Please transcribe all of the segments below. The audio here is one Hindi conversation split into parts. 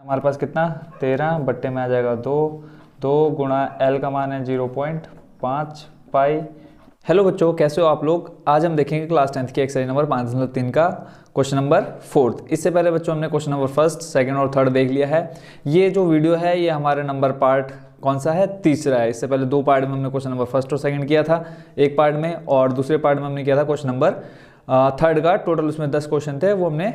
हमारे पास कितना 13 बट्टे में आ जाएगा 2, 2 गुणा L का मान है 0.5 पाई। हेलो बच्चों, कैसे हो आप लोग। आज हम देखेंगे क्लास 10th की एक्सरसाइज नंबर 5.3 का क्वेश्चन नंबर 4। इससे पहले बच्चों हमने क्वेश्चन नंबर 1st, 2nd और 3rd देख लिया है। ये जो वीडियो है ये हमारे नंबर पार्ट कौन सा है, तीसरा है। इससे पहले 2 पार्ट में हमने क्वेश्चन नंबर 1st और 2nd किया था एक पार्ट में, और दूसरे पार्ट में हमने किया था क्वेश्चन नंबर 3rd का। टोटल उसमें 10 क्वेश्चन थे, वो हमने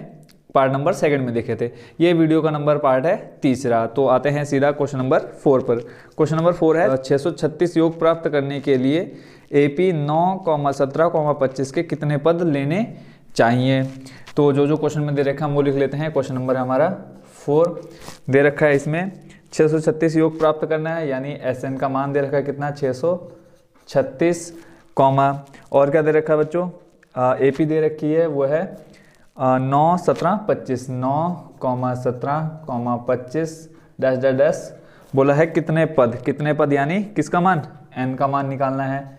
पार्ट नंबर 2nd में देखे थे। ये वीडियो का नंबर पार्ट है तीसरा। तो आते हैं सीधा क्वेश्चन नंबर 4 पर। क्वेश्चन नंबर 4 है 636 योग प्राप्त करने के लिए AP 9, 17, 25 के कितने पद लेने चाहिए। तो जो क्वेश्चन में दे रखा है हम वो लिख लेते हैं। क्वेश्चन नंबर हमारा 4 दे रखा है, इसमें 636 योग प्राप्त करना है, यानी SN का मान दे रखा है कितना 636, और क्या दे रखा है बच्चों, AP दे रखी है वो है 9, 17, 25, 9, 17, 25 डैश डैश डैश। बोला है कितने पद यानी किसका मान, N का मान निकालना है,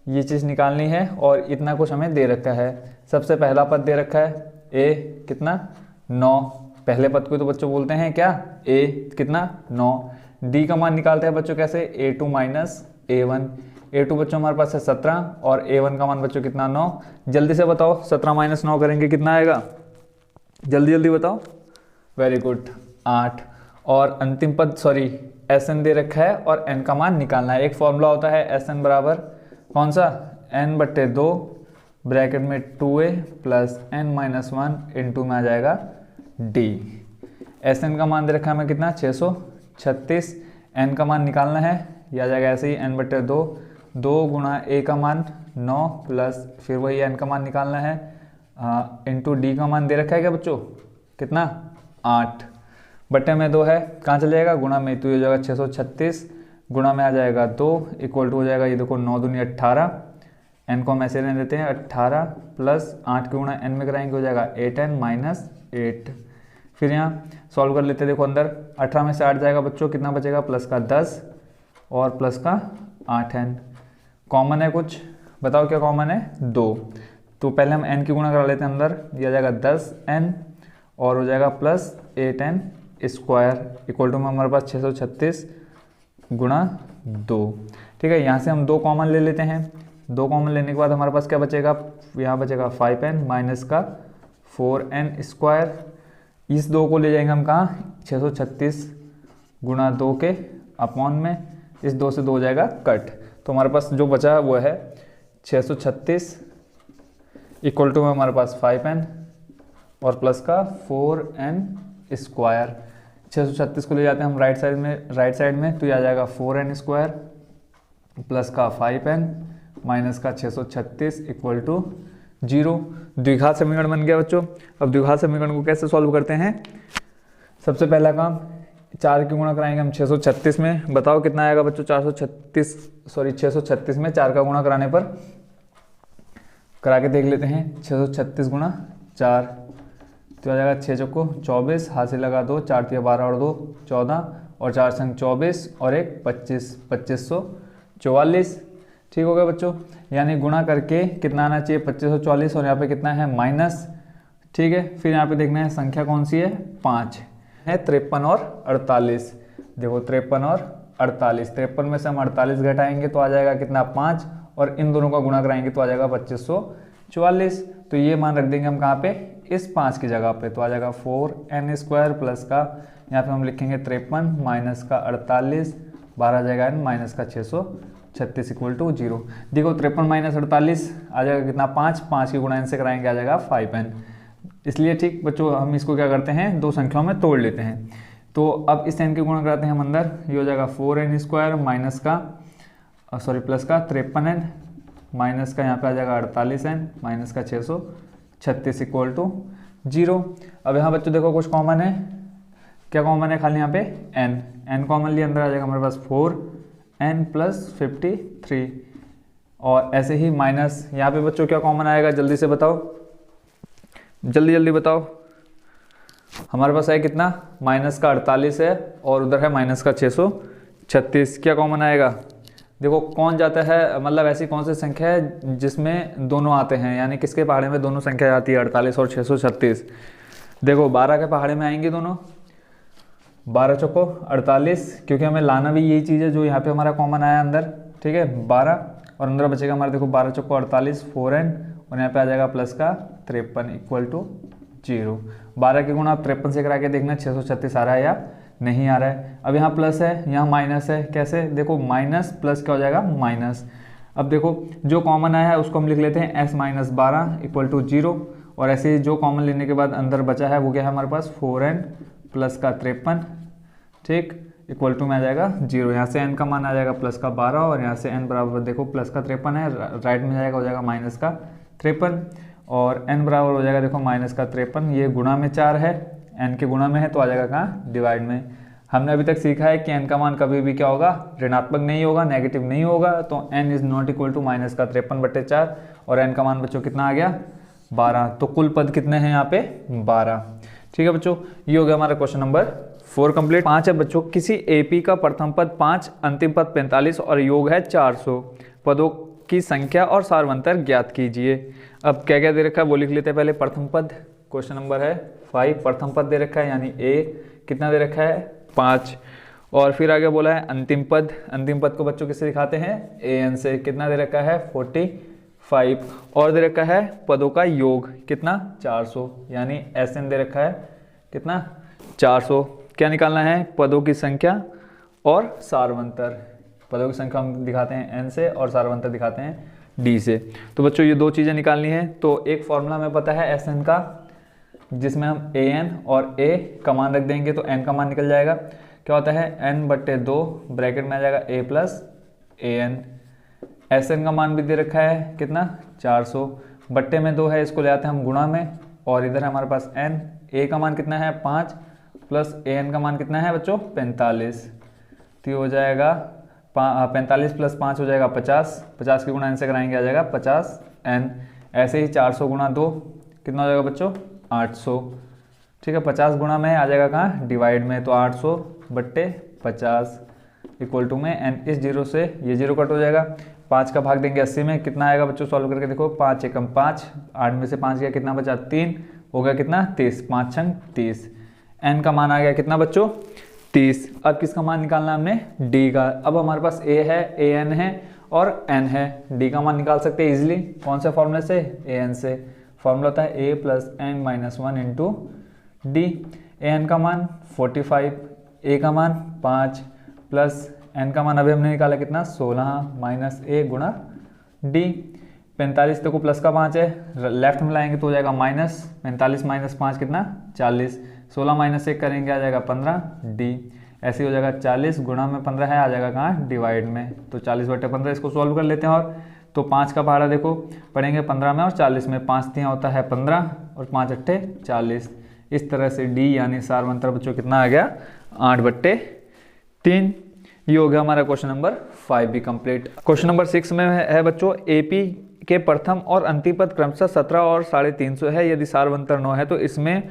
ये चीज़ निकालनी है। और इतना कुछ हमें दे रखा है। सबसे पहला पद दे रखा है A कितना 9, पहले पद को तो बच्चों बोलते हैं क्या A कितना 9। D का मान निकालते हैं बच्चों कैसे, A2 माइनस A1। A2 बच्चों हमारे पास है 17 और A1 का मान बच्चों कितना 9। जल्दी से बताओ 17 माइनस 9 करेंगे कितना आएगा, जल्दी जल्दी बताओ। Very good 8। और अंतिम पद SN दे रखा है और N का मान निकालना है। एक फॉर्मूला होता है SN बराबर कौन सा, N/2 ब्रैकेट में 2A प्लस N-1 इंटू में आ जाएगा D। SN का मान दे रखा है हमें कितना 636, N का मान निकालना है, यह आ जाएगा ऐसे ही N/2, 2 गुणा A का मान 9 प्लस फिर वही N का मान निकालना है इंटू D का मान दे रखा है क्या बच्चों कितना 8 बट्टे में 2 है, कहाँ चल जाएगा गुणा में, तो ये हो जाएगा 636 गुणा में आ जाएगा 2 इक्वल टू हो जाएगा, ये देखो 9 दूनी 18, N को हम ऐसे रहने देते हैं 18 प्लस 8 के गुणा N में कराएंगे हो जाएगा 8N माइनस 8। फिर यहाँ सॉल्व कर लेते हैं, देखो अंदर 18 में से 8 जाएगा बच्चों, कितना बचेगा प्लस का 10 और प्लस का 8N। कॉमन है कुछ, बताओ क्या कॉमन है 2। तो पहले हम N की गुणा करा लेते हैं, अंदर ये आ जाएगा 10N और हो जाएगा plus 8N square equal to में हमारे पास 636 गुणा 2। ठीक है, यहाँ से हम 2 कॉमन ले लेते हैं। 2 कॉमन लेने के बाद हमारे पास क्या बचेगा, यहाँ बचेगा 5N माइनस का 4N स्क्वायर। इस 2 को ले जाएंगे हम कहाँ 636 गुणा 2 के अपॉन में, इस 2 से 2 हो जाएगा कट। तो हमारे पास जो बचा है वो है 636 इक्वल टू में हमारे पास 5N और प्लस का 4N स्क्वायर। 636 को ले जाते हैं हम राइट साइड में तो ये आ जाएगा 4N स्क्वायर प्लस का 5N माइनस का 636 इक्वल टू 0। द्विघात समीकरण बन गया बच्चों। अब द्विघात समीकरण को कैसे सॉल्व करते हैं, सबसे पहला काम 4 की गुणा कराएंगे हम 636 में, बताओ कितना आएगा बच्चों 636 में 4 का गुणा कराने पर, करा के देख लेते हैं 636 गुणा 4 तो आ जाएगा 6 चौको 24, हाथ से लगा 2, 4 तिया 12 और 2 14 और 4 संग 24 और 1 25, 2544। ठीक हो गया बच्चों, यानी गुणा करके कितना आना चाहिए 2544 और यहाँ पे कितना है माइनस। ठीक है, फिर यहाँ पे देखना है संख्या कौन सी है 5 है, 53 और 48। देखो 53 और 48, 53 में से हम 48 घटाएंगे तो आ जाएगा कितना 5 और इन दोनों का गुणा कराएंगे तो आ जाएगा 2544। तो ये मान रख देंगे हम कहाँ पे, इस 5 की जगह पे, तो आ जाएगा 4N स्क्वायर प्लस का यहाँ पे हम लिखेंगे 53 माइनस का 48, 12 जाएगा N माइनस का 636 इक्वल टू 0। देखो 53 माइनस 48 आ जाएगा कितना 5 की गुणा N से कराएंगे आ जाएगा 5N। इसलिए ठीक बच्चों हम इसको क्या करते हैं 2 संख्याओं में तोड़ लेते हैं। तो अब इस N की गुणा कराते हैं हम अंदर, ये हो जाएगा 4N स्क्वायर माइनस का प्लस का 53N माइनस का यहाँ पे आ जाएगा 48N माइनस का 636 इक्वल टू 0। अब यहाँ बच्चों देखो कुछ कॉमन है, क्या कॉमन है, खाली यहाँ पे N कॉमन लिए अंदर आ जाएगा हमारे पास 4N प्लस 53 और ऐसे ही माइनस यहाँ पे बच्चों क्या कॉमन आएगा, जल्दी से बताओ, जल्दी बताओ। हमारे पास है कितना माइनस का 48 है और उधर है माइनस का 636, क्या कॉमन आएगा, देखो कौन जाता है, मतलब ऐसी कौन सी संख्या है जिसमें दोनों आते हैं, यानी किसके पहाड़े में दोनों संख्या आती है 48 और 636। देखो 12 के पहाड़े में आएंगी दोनों, 12 चौको 48, क्योंकि हमें लाना भी यही चीज़ है जो यहाँ पे हमारा कॉमन आया अंदर, ठीक है 12, और अंदर बचेगा हमारा देखो 12 चौको 48 4n, और यहाँ पे आ जाएगा प्लस का 53 इक्वल टू 0। 12 के गुणा आप 53 से करा के देखना 636 आ रहा है या नहीं आ रहा है। अब यहाँ प्लस है, यहाँ माइनस है, कैसे देखो माइनस प्लस क्या हो जाएगा माइनस। अब देखो जो कॉमन आया है उसको हम लिख लेते हैं s माइनस 12 इक्वल टू 0, और ऐसे ही जो कॉमन लेने के बाद अंदर बचा है वो क्या है हमारे पास 4n प्लस का 53, ठीक, इक्वल टू में आ जाएगा 0। यहाँ से n का मान आ जाएगा प्लस का 12, और यहाँ से n बराबर देखो प्लस का 53 है, राइट में जाएगा हो जाएगा माइनस का 53, और n बराबर हो जाएगा देखो माइनस का 53, ये गुणा में 4 है, n के गुणा में है तो आ जाएगा कहाँ डिवाइड में। हमने अभी तक सीखा है कि n का मान कभी भी क्या होगा ऋणात्मक नहीं होगा, नेगेटिव नहीं होगा, तो n is not equal to minus का 53/4, और n का मान बच्चों कितना आ गया 12, तो कुल पद कितने हैं यहाँ पे 12। ठीक है बच्चों, ये हो गया हमारा क्वेश्चन नंबर 4 कंप्लीट। 5 है बच्चों, किसी एपी का प्रथम पद 5, अंतिम पद 45 और योग है 400, पदों की संख्या और सारवंतर ज्ञात कीजिए। अब क्या क्या दे रखा है वो लिख लेते हैं पहले। प्रथम पद क्वेश्चन नंबर है 5, प्रथम पद दे रखा है यानी a कितना दे रखा है 5, और फिर आगे बोला है अंतिम पद, अंतिम पद को बच्चों किससे दिखाते हैं an से, कितना दे रखा है 45, और दे रखा है पदों का योग कितना 400, यानी sn दे रखा है कितना 400। क्या निकालना है पदों की संख्या और सारवंतर, पदों की संख्या हम दिखाते हैं n से और सारवंतर दिखाते हैं d से। तो बच्चों ये दो चीज़ें निकालनी है, तो एक फॉर्मूला हमें पता है sn का, जिसमें हम an और a का मान रख देंगे तो n का मान निकल जाएगा। क्या होता है n/2 ब्रैकेट में आ जाएगा a प्लस an। sn का मान भी दे रखा है कितना 400, बट्टे में 2 है, इसको ले आते हैं हम गुणा में, और इधर है हमारे पास n, a का मान कितना है 5 प्लस an का मान कितना है बच्चों 45, तो ये हो जाएगा 45 प्लस 5 हो जाएगा 50, 50 के गुणा n से कराएंगे आ जाएगा 50n। ऐसे ही 400 गुणा 2 कितना हो जाएगा बच्चों 800, ठीक है 50 गुणा में आ जाएगा कहाँ डिवाइड में, तो 800/50 इक्वल टू में n, इस 0 से ये 0 कट हो जाएगा, 5 का भाग देंगे 80 में, कितना आएगा बच्चों सॉल्व करके देखो 5 एकम 5, 8 में से 5 गया कितना बचा 3, हो गया कितना 30, 5 छंग 30, n का मान आ गया कितना बच्चों 30। अब किसका मान निकालना है हमने d का। अब हमारे पास a है, an है और n है, d का मान निकाल सकते हैं इजिली, कौन से फॉर्मूले से an से, फॉर्मूला होता है a plus n minus 1 into D. an का मान 45, a का मान 5 प्लस n का मान अभी हमने निकाला कितना 16 माइनस a गुणा d। 45 देखो प्लस का 5 है, लेफ्ट में लाएंगे तो हो जाएगा माइनस, 45 माइनस 5 कितना 40, 16 माइनस 1 करेंगे आ जाएगा 15 d। ऐसे ही हो जाएगा 40 गुणा में 15 है, आ जाएगा कहाँ डिवाइड में, तो 40/15 इसको सॉल्व कर लेते हैं। और तो 5 का भाड़ा देखो पढ़ेंगे 15 में और 40 में, 5 तियाँ होता है 15 और 5 अट्ठे 40। इस तरह से d यानी सारवंतर बच्चों कितना आ गया 8/3। ये हो गया हमारा क्वेश्चन नंबर 5 भी कंप्लीट। क्वेश्चन नंबर 6 में है बच्चों एपी के प्रथम और अंतिम पद क्रमशः 17 और 350 है, यदि सारवंतर 9 है तो इसमें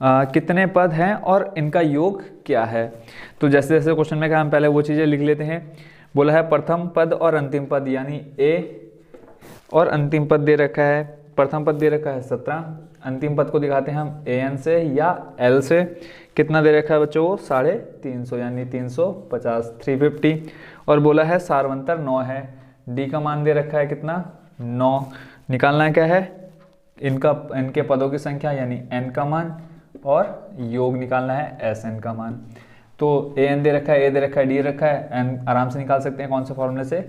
कितने पद हैं और इनका योग क्या है। तो जैसे जैसे क्वेश्चन में कहा हम पहले वो चीज़ें लिख लेते हैं। बोला है प्रथम पद और अंतिम पद यानी a और अंतिम पद दे रखा है, प्रथम पद दे रखा है 17, अंतिम पद को दिखाते हैं हम an से या l से, कितना दे रखा है बच्चों वो 350 यानी 350 350। और बोला है सारवंतर 9 है, d का मान दे रखा है कितना 9, निकालना क्या है इनके पदों की संख्या यानी n का मान, और योग निकालना है sn का मान। तो an दे रखा है, a दे रखा है, d रखा है, n आराम से निकाल सकते हैं कौन से फॉर्मूले से,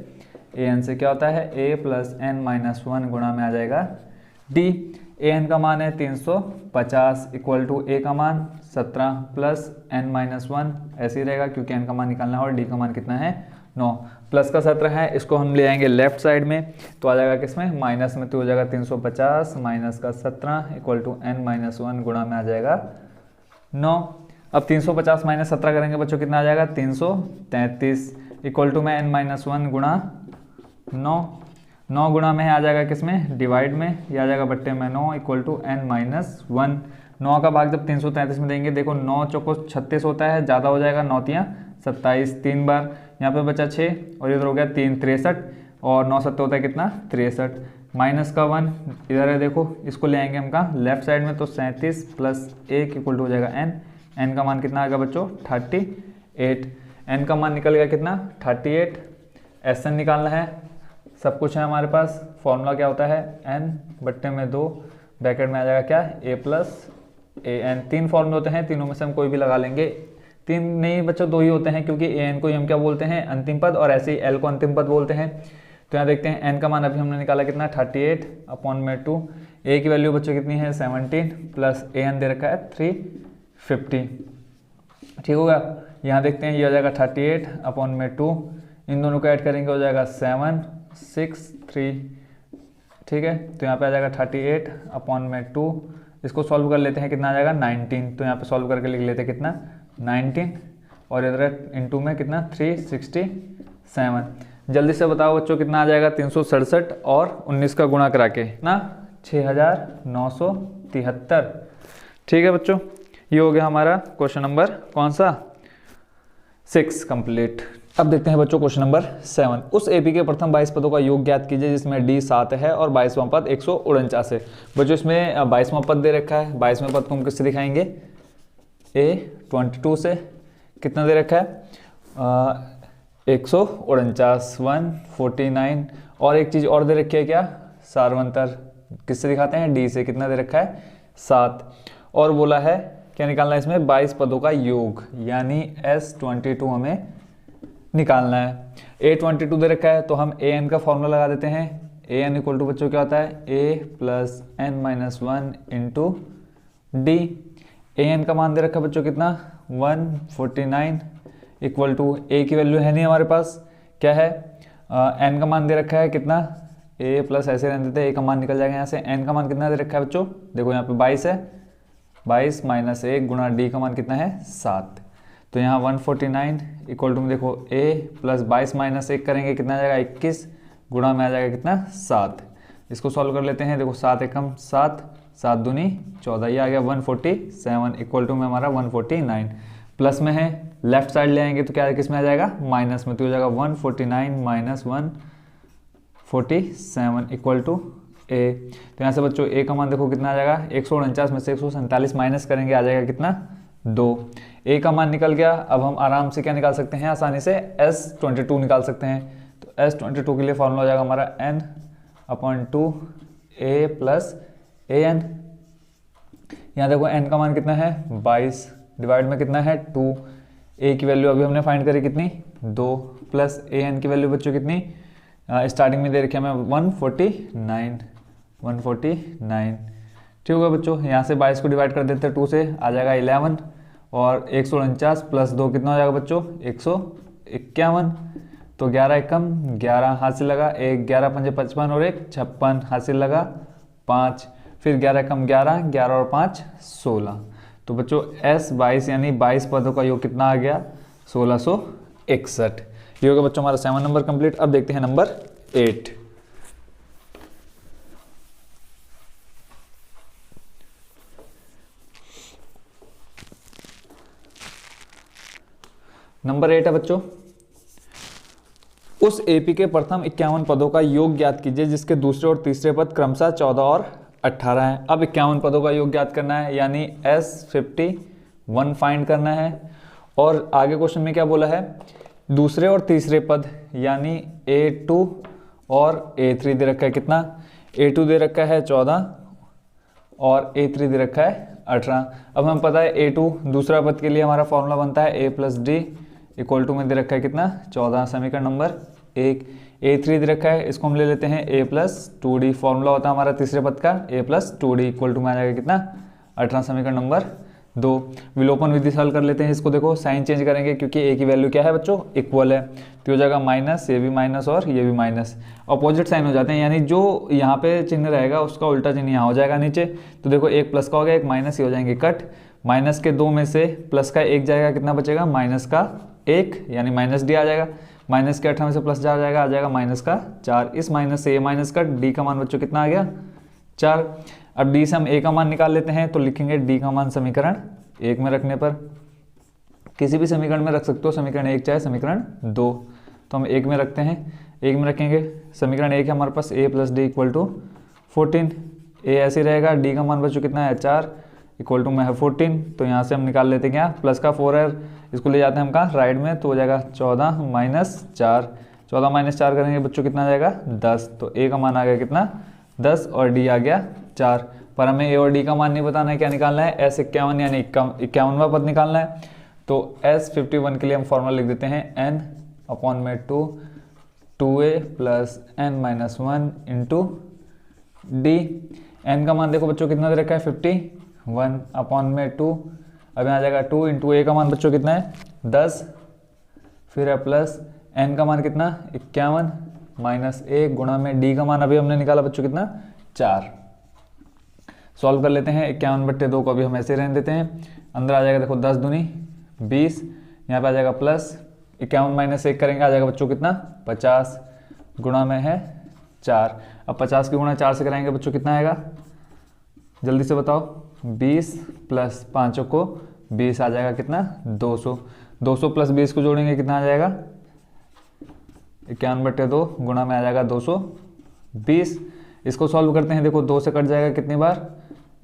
an से क्या होता है a प्लस n माइनस 1 गुणा में आ जाएगा d। an का मान है 350 इक्वल टू a का मान 17 प्लस n माइनस 1, ऐसे ही रहेगा क्योंकि n का मान निकालना है और d का मान कितना है 9, प्लस का 17 है, इसको हम ले आएंगे लेफ्ट साइड में तो आ जाएगा किसमें माइनस में, तो हो जाएगा 350 माइनस का 17 इक्वल टू n माइनस 1 गुणा में आ जाएगा 9। अब 350 माइनस 17 करेंगे बच्चों कितना आ जाएगा 333 इक्वल टू में n माइनस 1 गुणा 9, 9 गुणा में आ जाएगा किसमें डिवाइड में, यह आ जाएगा बट्टे में 9 इक्वल टू n माइनस 1। 9 का भाग जब 333 में देंगे देखो 9 चौको 36 होता है, ज़्यादा हो जाएगा 9 तियाँ 27, 3 बार यहाँ पे बचा 6 और इधर हो गया 3 63 और 9 सत्ते होता है कितना 63, माइनस का 1 इधर है देखो, इसको ले आएंगे हम कहाँ लेफ्ट साइड में, तो 37 प्लस 1 इक्वल टू हो जाएगा n n का मान कितना आएगा बच्चों 38, n का मान निकल गया कितना 38, Sn निकालना है, सब कुछ है हमारे पास। फॉर्मूला क्या होता है n/2 ब्रैकेट में आ जाएगा क्या a प्लस an। 3 फॉर्मूले होते हैं, तीनों में से हम कोई भी लगा लेंगे। 3 नहीं बच्चों 2 ही होते हैं, क्योंकि an को हम क्या बोलते हैं अंतिम पद, और ऐसे ही l को अंतिम पद बोलते हैं। तो यहाँ देखते हैं n का मान अभी हमने निकाला कितना 38/2, a की वैल्यू बच्चों कितनी है 17 प्लस an दे रखा है 350, ठीक होगा। यहाँ देखते हैं ये हो जाएगा 38/2, इन दोनों को ऐड करेंगे हो जाएगा 763, ठीक है। तो यहाँ पे आ जाएगा 38/2, इसको सॉल्व कर लेते हैं, कितना आ जाएगा 19। तो यहाँ पे सॉल्व करके लिख लेते हैं कितना 19, और इधर इनटू में कितना 367। जल्दी से बताओ बच्चों कितना आ जाएगा 367 और 19 का गुणा करा के ना 6973, ठीक है बच्चों। ये हो गया हमारा क्वेश्चन नंबर कौन सा 6 कंप्लीट। अब देखते हैं बच्चों क्वेश्चन नंबर 7। उस एपी के प्रथम 22 पदों का योग ज्ञात कीजिए जिसमें डी 7 है और 22वां पद 149 है। बच्चों इसमें 22वां पद दे रखा है, 22वें पद को हम किससे दिखाएंगे A22 से। कितना दे रखा है 149 149, और एक चीज़ और दे रखी है क्या सारवंतर, किससे दिखाते हैं डी से। कितना दे रखा है 7, और बोला है क्या निकालना है इसमें 22 पदों का योग, यानी S22 हमें निकालना है। A22 दे रखा है तो हम an का फॉर्मूला लगा देते हैं। an इक्वल टू बच्चों क्या होता है a plus n-1 into D. an का मान दे रखा है बच्चों कितना 149 इक्वल टू a की वैल्यू है नहीं हमारे पास, क्या है n का मान दे रखा है कितना a प्लस ऐसे रहने देते हैं, a का मान निकल जाएगा यहाँ से। n का मान कितना दे रखा है बच्चों, देखो यहाँ पे 22 है, 22 माइनस 1 गुणा d का मान कितना है 7। तो यहाँ 149 इक्वल टू में देखो a प्लस 22 माइनस 1 करेंगे कितना आ जाएगा 21, गुणा में आ जाएगा कितना 7। इसको सॉल्व कर लेते हैं, देखो 7 एकम 7, 7 दूनी 14, ये आ गया 147 इक्वल टू में हमारा 149। प्लस में है लेफ्ट साइड ले आएंगे तो क्या किस में आ जाएगा माइनस में, तो हो जाएगा 149 माइनस 147 इक्वल टू a। तो यहाँ से बच्चों a का मान देखो कितना आ जाएगा 149 में से 147 माइनस करेंगे आ जाएगा कितना 2। a का मान निकल गया। अब हम आराम से क्या निकाल सकते हैं आसानी से S22 निकाल सकते हैं। तो S22 के लिए फॉर्मूला हो जाएगा हमारा n/2 a प्लस an। यहाँ देखो n का मान कितना है 22, डिवाइड में कितना है 2, a की वैल्यू अभी हमने फाइंड करी कितनी 2, प्लस an की वैल्यू बच्चों कितनी स्टार्टिंग में दे रखी है हमें 149। ठीक होगा बच्चों, यहाँ से 22 को डिवाइड कर देते हैं 2 से, आ जाएगा 11, और 149 प्लस 2 कितना हो जाएगा बच्चों 151। तो 11 एकम 11 हाथ से लगा, 1 11 पंजे 55 और 1 56 हाथ से लगा 5, फिर 11 एकम 11, 11 और 5 16। तो बच्चों S22 यानी 22 पदों का योग कितना आ गया 1661। ये होगा बच्चों हमारा 7 नंबर कंप्लीट। अब देखते हैं नंबर 8। नंबर 8 है बच्चों, उस एपी के प्रथम 51 पदों का योग ज्ञात कीजिए जिसके दूसरे और तीसरे पद क्रमशः 14 और 18 है। अब 51 पदों का योग ज्ञात करना है, यानी S51 फाइंड करना है। और आगे क्वेश्चन में क्या बोला है, दूसरे और तीसरे पद यानी A2 और A3 दे रखा है कितना, A2 दे रखा है 14 और A3 दे रखा है 18। अब हमें पता है A2 दूसरा पद के लिए हमारा फॉर्मूला बनता है A plus D equal to में दे रखा है कितना 14, समीकरण नंबर 1। A3 दे रखा है, इसको हम ले लेते हैं A प्लस 2D, फॉर्मूला होता है हमारा तीसरे पद का A plus 2D equal to में आ जाएगा कितना 18, समीकरण नंबर 2। विलोपन विधि से हल कर लेते हैं इसको, देखो साइन चेंज करेंगे क्योंकि A की वैल्यू क्या है बच्चों इक्वल है, तो हो जाएगा माइनस, ये भी माइनस और ये भी माइनस, अपोजिट साइन हो जाते हैं, यानी जो यहाँ पे चिन्ह रहेगा उसका उल्टा चिन्ह यहाँ हो जाएगा नीचे। तो देखो एक प्लस का हो गया, एक माइनस ही हो जाएंगे कट, माइनस के 2 में से प्लस का 1 जाएगा, कितना बचेगा माइनस का 1 यानी माइनस डी आ जाएगा, माइनस के 18 में से प्लस जा जाएगा, आ जाएगा माइनस का 4। इस माइनस से ये माइनस का डी का मान बच्चों कितना आ गया 4। अब डी से हम ए का मान निकाल लेते हैं, तो लिखेंगे डी का मान समीकरण 1 में रखने पर, किसी भी समीकरण में रख सकते हो, समीकरण 1 चाहे समीकरण 2, तो हम 1 में रखते हैं, 1 में रखेंगे। समीकरण 1 है हमारे पास a plus D equal to 14, A ऐसे रहेगा, डी का मान बच्चों कितना है 4, इक्वल टू में है 14, तो यहाँ से हम निकाल लेते हैं क्या, प्लस का 4 है, इसको ले जाते हैं हम कहाँ, राइट में, तो हो जाएगा 14 माइनस 4, 14 माइनस 4 करेंगे बच्चों कितना आ जाएगा 10, तो ए का मान आ गया कितना 10 और डी आ गया 4। पर हमें ए और डी का मान नहीं बताना है, क्या निकालना है, S51 यानी 51वां पद निकालना है। तो S51 के लिए हम फॉर्मूला लिख देते हैं n अपॉन में 2a plus n minus 1 into D. n का मान देखो बच्चों कितना दे रखा है 51 अपॉन में 2, अब यहाँ आ जाएगा 2 इंटू ए का मान बच्चों कितना है 10, फिर है प्लस n का मान कितना 51 माइनस 1 गुणा में डी का मान अभी हमने निकाला बच्चों कितना 4। सॉल्व कर लेते हैं, 51/2 को अभी हम ऐसे रहने देते हैं, अंदर आ जाएगा देखो 10 दूनी 20, यहाँ पे आ जाएगा प्लस 51 माइनस 1 करेंगे आ जाएगा बच्चों कितना 50 गुणा में है 4। अब 50 की गुणा 4 से कराएंगे बच्चों कितना आएगा, जल्दी से बताओ, 20 प्लस 5 को 20 आ जाएगा कितना 200, 200 प्लस 20 को जोड़ेंगे कितना आ जाएगा 51/2 गुणा में आ जाएगा 220। इसको सॉल्व करते हैं, देखो 2 से कट जाएगा कितनी बार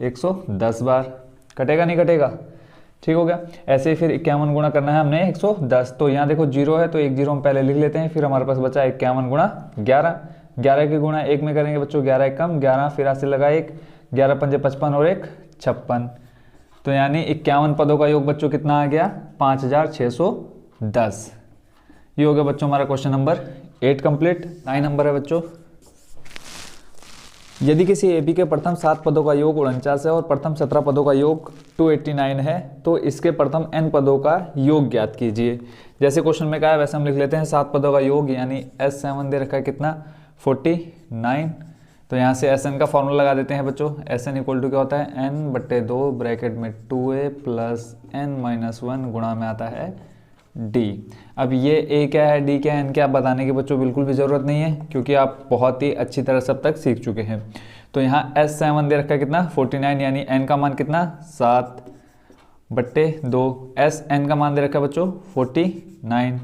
110 बार, कटेगा नहीं कटेगा, ठीक हो गया। ऐसे ही फिर 51 गुणा करना है हमने 110, तो यहाँ देखो 0 है तो एक 0 हम पहले लिख लेते हैं, फिर हमारे पास बचा 51 गुणा 11, 11 की गुणा 1 में करेंगे बच्चों 11 एक कम 11, फिर आज से लगा 1, 11 पंजे 55 और 1 56, तो यानी 51 पदों का योग बच्चों कितना आ गया 5610। ये हो गया बच्चों हमारा क्वेश्चन नंबर 8 कंप्लीट। 9 नंबर है बच्चों, यदि किसी एपी के प्रथम 7 पदों का योग 49 है और प्रथम 17 पदों का योग 289 है, तो इसके प्रथम n पदों का योग ज्ञात कीजिए। जैसे क्वेश्चन में कहा है वैसे हम लिख लेते हैं, 7 पदों का योग यानी S7 दे रखा है कितना 49, तो यहाँ से Sn का फॉर्मूला लगा देते हैं बच्चों, Sn इक्वल टू क्या होता है n/2 ब्रैकेट में 2a प्लस n माइनस 1 गुणा में आता है d। अब ये a क्या है d क्या है n क्या, आप बताने की बच्चों बिल्कुल भी ज़रूरत नहीं है, क्योंकि आप बहुत ही अच्छी तरह सब तक सीख चुके हैं। तो यहाँ S7 दे रखा है कितना 49, यानी n का मान कितना 7/2, Sn का मान दे रखा है बच्चों 49,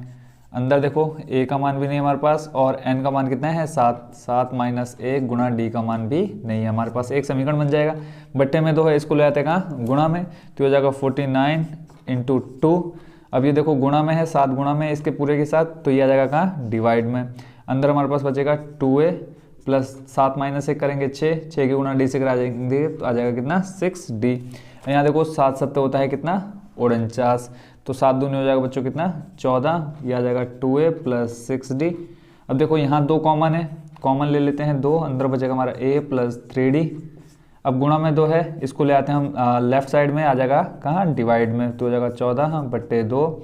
अंदर देखो a का मान भी नहीं हमारे पास और n का मान कितना है 7, 7 माइनस 1 गुणा d का मान भी नहीं है हमारे पास, एक समीकरण बन जाएगा। बट्टे में 2 है, इसको ले आते हैं कहाँ गुणा में, तो हो जाएगा 49 इंटू 2। अब ये देखो गुणा में है 7 गुणा में इसके पूरे के साथ, तो ये आ जाएगा कहाँ डिवाइड में, अंदर हमारे पास बचेगा 2a प्लस 7 माइनस 1 करेंगे 6 की गुणा d से करा जाएंगे तो आ जाएगा कितना 6d। यहाँ देखो 7 7 होता है कितना 49, तो 7 दूनी हो जाएगा बच्चों कितना 14, ये आ जाएगा 2a प्लस 6d। अब देखो यहाँ 2 कॉमन है, कॉमन ले लेते हैं 2, अंदर बचेगा हमारा a प्लस 3d। अब गुणा में 2 है, इसको ले आते हैं हम लेफ्ट साइड में, आ जाएगा कहाँ डिवाइड में, तो हो जाएगा 14/2,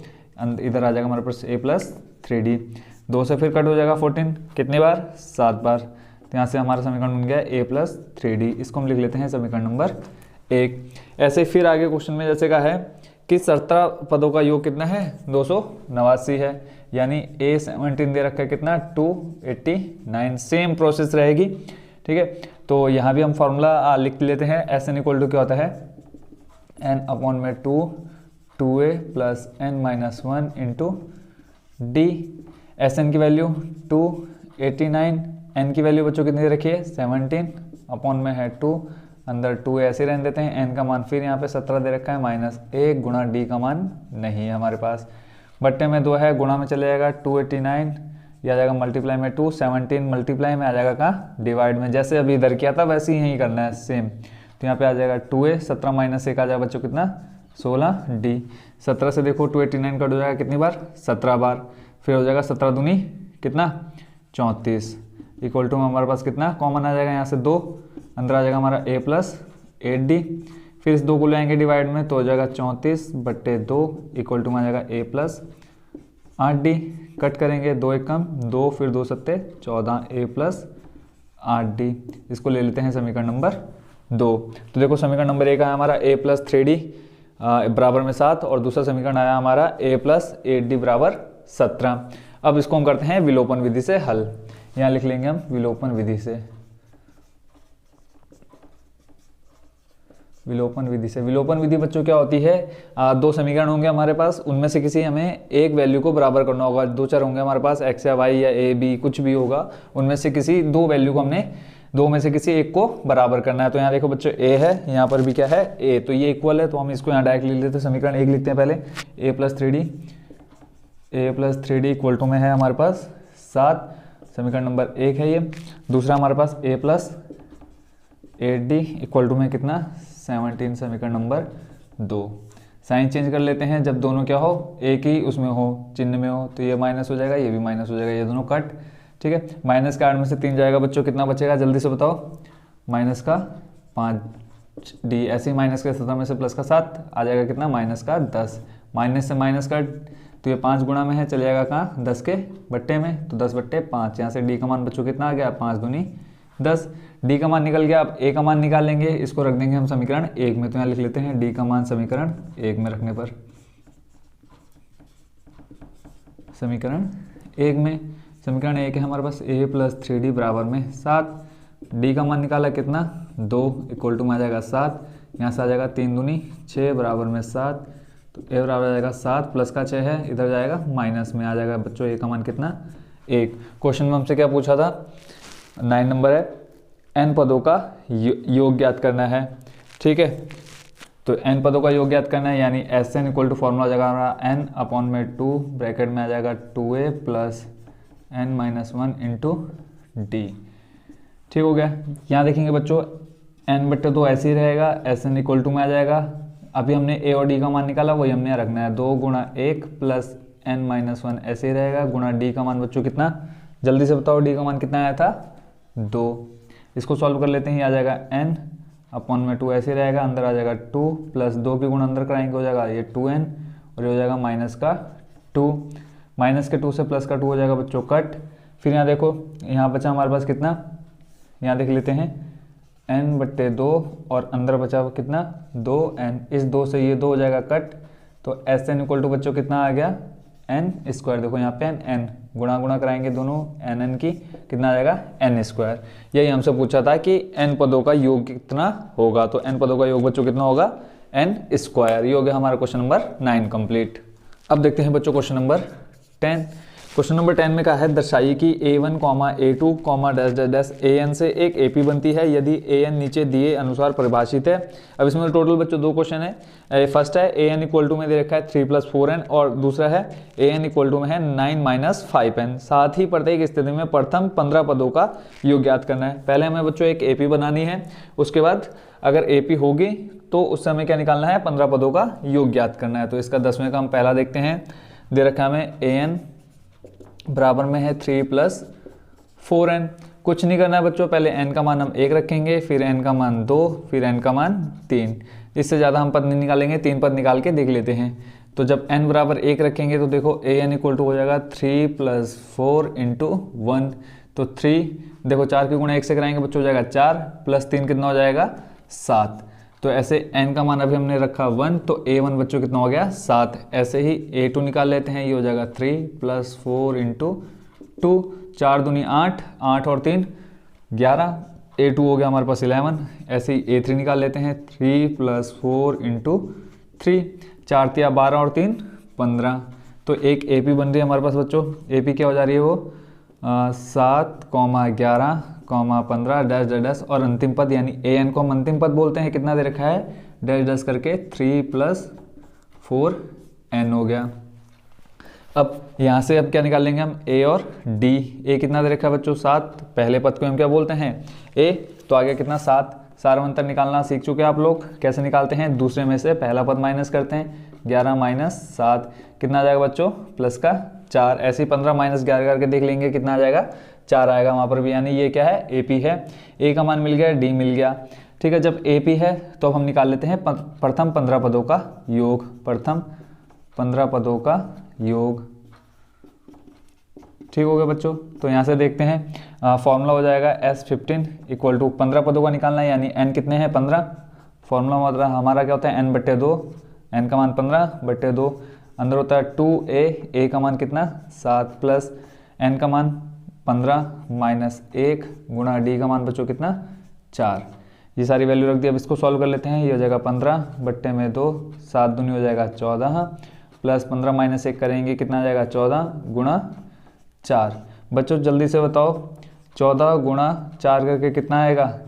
इधर आ जाएगा हमारे पास a प्लस 3d। 2 से फिर कट हो जाएगा 14, कितनी बार 7 बार, तो यहाँ से हमारा समीकरण बन गया a प्लस 3d। इसको हम लिख लेते हैं समीकरण नंबर 1। ऐसे फिर आगे क्वेश्चन में जैसे कहा है कि 17 पदों का योग कितना है 289 है, यानी A17 दे रखा है कितना 289, सेम प्रोसेस रहेगी, ठीक है। तो यहाँ भी हम फॉर्मूला लिख लेते हैं, Sn इक्वल टू क्या होता है n अपॉन में 2a plus n minus 1 into D. Sn की वैल्यू 289, n की वैल्यू बच्चों कितनी दे रखी है 17 अपॉन में है 2, अंदर 2 ऐसे रहने देते हैं, n का मान फिर यहाँ पे 17 दे रखा है माइनस 1 गुणा d का मान नहीं है हमारे पास। बट्टे में 2 है, गुणा में चले जाएगा 289, ये आ जाएगा मल्टीप्लाई में 2, 17 मल्टीप्लाई में आ जाएगा कहाँ डिवाइड में, जैसे अभी इधर किया था वैसे ही यही करना है सेम। तो यहाँ पे आ जाएगा 2a, 17 माइनस 1 आ जाएगा बच्चों कितना 16d। 17 से देखो 289 कट हो जाएगा कितनी बार 17 बार, फिर हो जाएगा 17 दूनी कितना 34, इक्वल टू में हमारे पास कितना कॉमन आ जाएगा यहाँ से 2, अंदर आ जाएगा हमारा a प्लस 8d, फिर इस 2 को ले आएंगे डिवाइड में तो हो जाएगा 34/2 इक्वल टू में आ जाएगा a प्लस 8d। कट करेंगे 2 एक कम 2, फिर 2 सत्ते 14, a प्लस 8d। इसको ले लेते हैं समीकरण नंबर 2। तो देखो समीकरण नंबर 1 आया हमारा a प्लस 3d बराबर में 7, और दूसरा समीकरण आया हमारा a प्लस 8d बराबर 17। अब इसको हम करते हैं विलोपन विधि से हल, यहाँ लिख लेंगे हम विलोपन विधि से, विलोपन विधि से। विलोपन विधि बच्चों क्या होती है, 2 समीकरण होंगे हमारे पास, उनमें से किसी हमें एक वैल्यू को बराबर करना होगा। 2 चर होंगे हमारे पास x या y या a b कुछ भी होगा, उनमें से किसी 2 वैल्यू को हमने दो में से किसी एक को बराबर करना है। तो यहाँ देखो बच्चों ए है, यहाँ पर भी क्या है ए, तो ये इक्वल है, तो हम इसको यहाँ डायरेक्ट लिख लेते हैं। समीकरण 1 लिखते हैं पहले, A plus three D equal to में है हमारे पास 7, समीकरण नंबर 1 है ये। दूसरा हमारे पास ए प्लस 8d इक्वल टू में कितना 17, समीकरण नंबर 2। साइन चेंज कर लेते हैं, जब दोनों क्या हो एक ही उसमें हो, चिन्ह में हो, तो ये माइनस हो जाएगा, ये भी माइनस हो जाएगा, ये दोनों कट। ठीक है, माइनस का 8 में से 3 जाएगा बच्चों, कितना बचेगा जल्दी से बताओ, माइनस का 5d। ऐसे ही माइनस के 17 में से प्लस का 7 आ जाएगा, कितना माइनस का 10। माइनस से माइनस का, तो ये 5 गुणा में है, चले जाएगा कहाँ 10 के बट्टे में, तो 10/5। यहाँ से डी का मान बच्चों कितना आ गया 5 दूनी 10, डी का मान निकल गया। अब ए का मान निकाल लेंगे, इसको रख देंगे हम समीकरण 1 में, तो यहाँ लिख लेते हैं डी का मान समीकरण 1 में रखने पर, समीकरण 1 में, समीकरण 1 है हमारे पास ए प्लस 3d बराबर में 7, डी का मान निकाला कितना 2 इक्वल टू में आ जाएगा 7, यहाँ से आ जाएगा 3 दूनी 6 बराबर में 7, तो ए बराबर आ जाएगा 7, प्लस का 6 है, इधर जाएगा माइनस में आ जाएगा बच्चों ए का मान कितना 1। क्वेश्चन में हमसे क्या पूछा था 9 नंबर है, n पदों का योग ज्ञात करना है। ठीक है, तो n पदों का योग ज्ञात करना है, यानी Sn इक्वल टू फॉर्मूला जगह हमारा n अपॉन में 2 ब्रैकेट में आ जाएगा 2a plus n minus 1 into D. ठीक हो गया। यहाँ देखेंगे बच्चों n/2 ऐसे ही रहेगा, Sn इक्वल टू में आ जाएगा। अभी हमने a और d का मान निकाला, वही हमने रखना है, 2 गुणा 1 प्लस n माइनस 1 ऐसे ही रहेगा, गुणा d का मान बच्चों कितना जल्दी से बताओ, d का मान कितना आया था 2। इसको सॉल्व कर लेते हैं, ये आ जाएगा n अपॉन में 2 ऐसे ही रहेगा, अंदर आ जाएगा 2 प्लस 2 की गुणा अंदर कराएंगे हो जाएगा ये 2n, और ये हो जाएगा माइनस का 2, माइनस के 2 से प्लस का 2 हो जाएगा बच्चों कट। फिर यहाँ देखो, यहाँ बचा हमारे पास कितना, यहाँ देख लेते हैं n/2 और अंदर बचा कितना 2n, इस 2 से ये 2 हो जाएगा कट, तो Sn इक्वल टू बच्चों कितना आ गया n²। देखो यहाँ पे n गुणा गुणा कराएंगे दोनों n की, कितना आ जाएगा n²। यही हमसे पूछा था कि n पदों का योग कितना होगा, तो n पदों का योग बच्चों कितना होगा n²। ये हो गया हमारा क्वेश्चन नंबर 9 कंप्लीट। अब देखते हैं बच्चों क्वेश्चन नंबर 10। क्वेश्चन नंबर 10 में कहा है दर्शाइए कि a1, a2, an से एक AP बनती है यदि an नीचे दिए अनुसार परिभाषित है। अब इसमें टोटल बच्चों 2 क्वेश्चन है। फर्स्ट है an इक्वल टू में दे रखा है 3 + 4n, और दूसरा है an इक्वल टू में है 9 - 5n। साथ ही प्रत्येक स्थिति में प्रथम 15 पदों का योग ज्ञात करना है। पहले हमें बच्चों एक AP बनानी है, उसके बाद अगर AP होगी तो उस समय क्या निकालना है 15 पदों का योग ज्ञात करना है। तो इसका 10वें का हम पहला देखते हैं, दे रखा है हमें an बराबर में है 3 + 4n। कुछ नहीं करना है बच्चों, पहले n का मान हम 1 रखेंगे, फिर n का मान 2, फिर n का मान 3। इससे ज़्यादा हम पद नहीं निकालेंगे, 3 पद निकाल के देख लेते हैं। तो जब n बराबर 1 रखेंगे तो देखो an इक्वल टू हो जाएगा 3 + 4 × 1, तो 3 देखो 4 की गुणा 1 से कराएंगे बच्चों हो जाएगा 4 प्लस 3 कितना हो जाएगा 7। तो ऐसे n का मान अभी हमने रखा 1, तो a1 बच्चों कितना हो गया 7। ऐसे ही a2 निकाल लेते हैं, ये हो जाएगा 3 + 4 × 2, 4 दूनी 8, 8 और 3 11, a2 हो गया हमारे पास 11। ऐसे ही a3 निकाल लेते हैं, 3 + 4 × 3, 4 × 12 और 3 15। तो एक AP बन रही है हमारे पास बच्चों। AP क्या हो जा रही है वो 7, 11, 15 डैश डैश, और अंतिम पद यानी an को हम अंतिम पद बोलते हैं, कितना दे रखा है डैश डैश करके 3 + 4n हो गया। अब यहाँ से अब क्या निकाल लेंगे हम a और d। a कितना दे रखा है बच्चों 7, पहले पद को हम क्या बोलते हैं a, तो आ गया कितना 7। सारवंतर निकालना सीख चुके हैं आप लोग, कैसे निकालते हैं, दूसरे में से पहला पद माइनस करते हैं, 11 - 7 कितना आ जाएगा बच्चों प्लस का 4। ऐसे ही 15 - 11 करके देख लेंगे कितना आ जाएगा 4 आएगा वहाँ पर भी, यानी ये क्या है AP है। a का मान मिल गया, d मिल गया। ठीक है, जब AP है तो अब हम निकाल लेते हैं प्रथम 15 पदों का योग, प्रथम 15 पदों का योग। ठीक हो गया बच्चों। तो यहाँ से देखते हैं फॉर्मूला हो जाएगा S15 इक्वल टू 15 पदों का निकालना है, यानी n कितने हैं 15। फॉर्मूला मतलब हमारा क्या होता है n/2, n का मान 15/2, अंदर होता है 2a, a का मान कितना 7 प्लस n का मान 15 माइनस 1 गुणा d का मान बच्चों कितना 4। ये सारी वैल्यू रख दी। अब इसको सॉल्व कर लेते हैं, ये हो जाएगा 15/2, 7 दूनी हो जाएगा 14 प्लस 15 माइनस 1 करेंगे कितना आ जाएगा 14 गुणा 4। बच्चों जल्दी से बताओ 14 गुणा 4 करके कितना आएगा,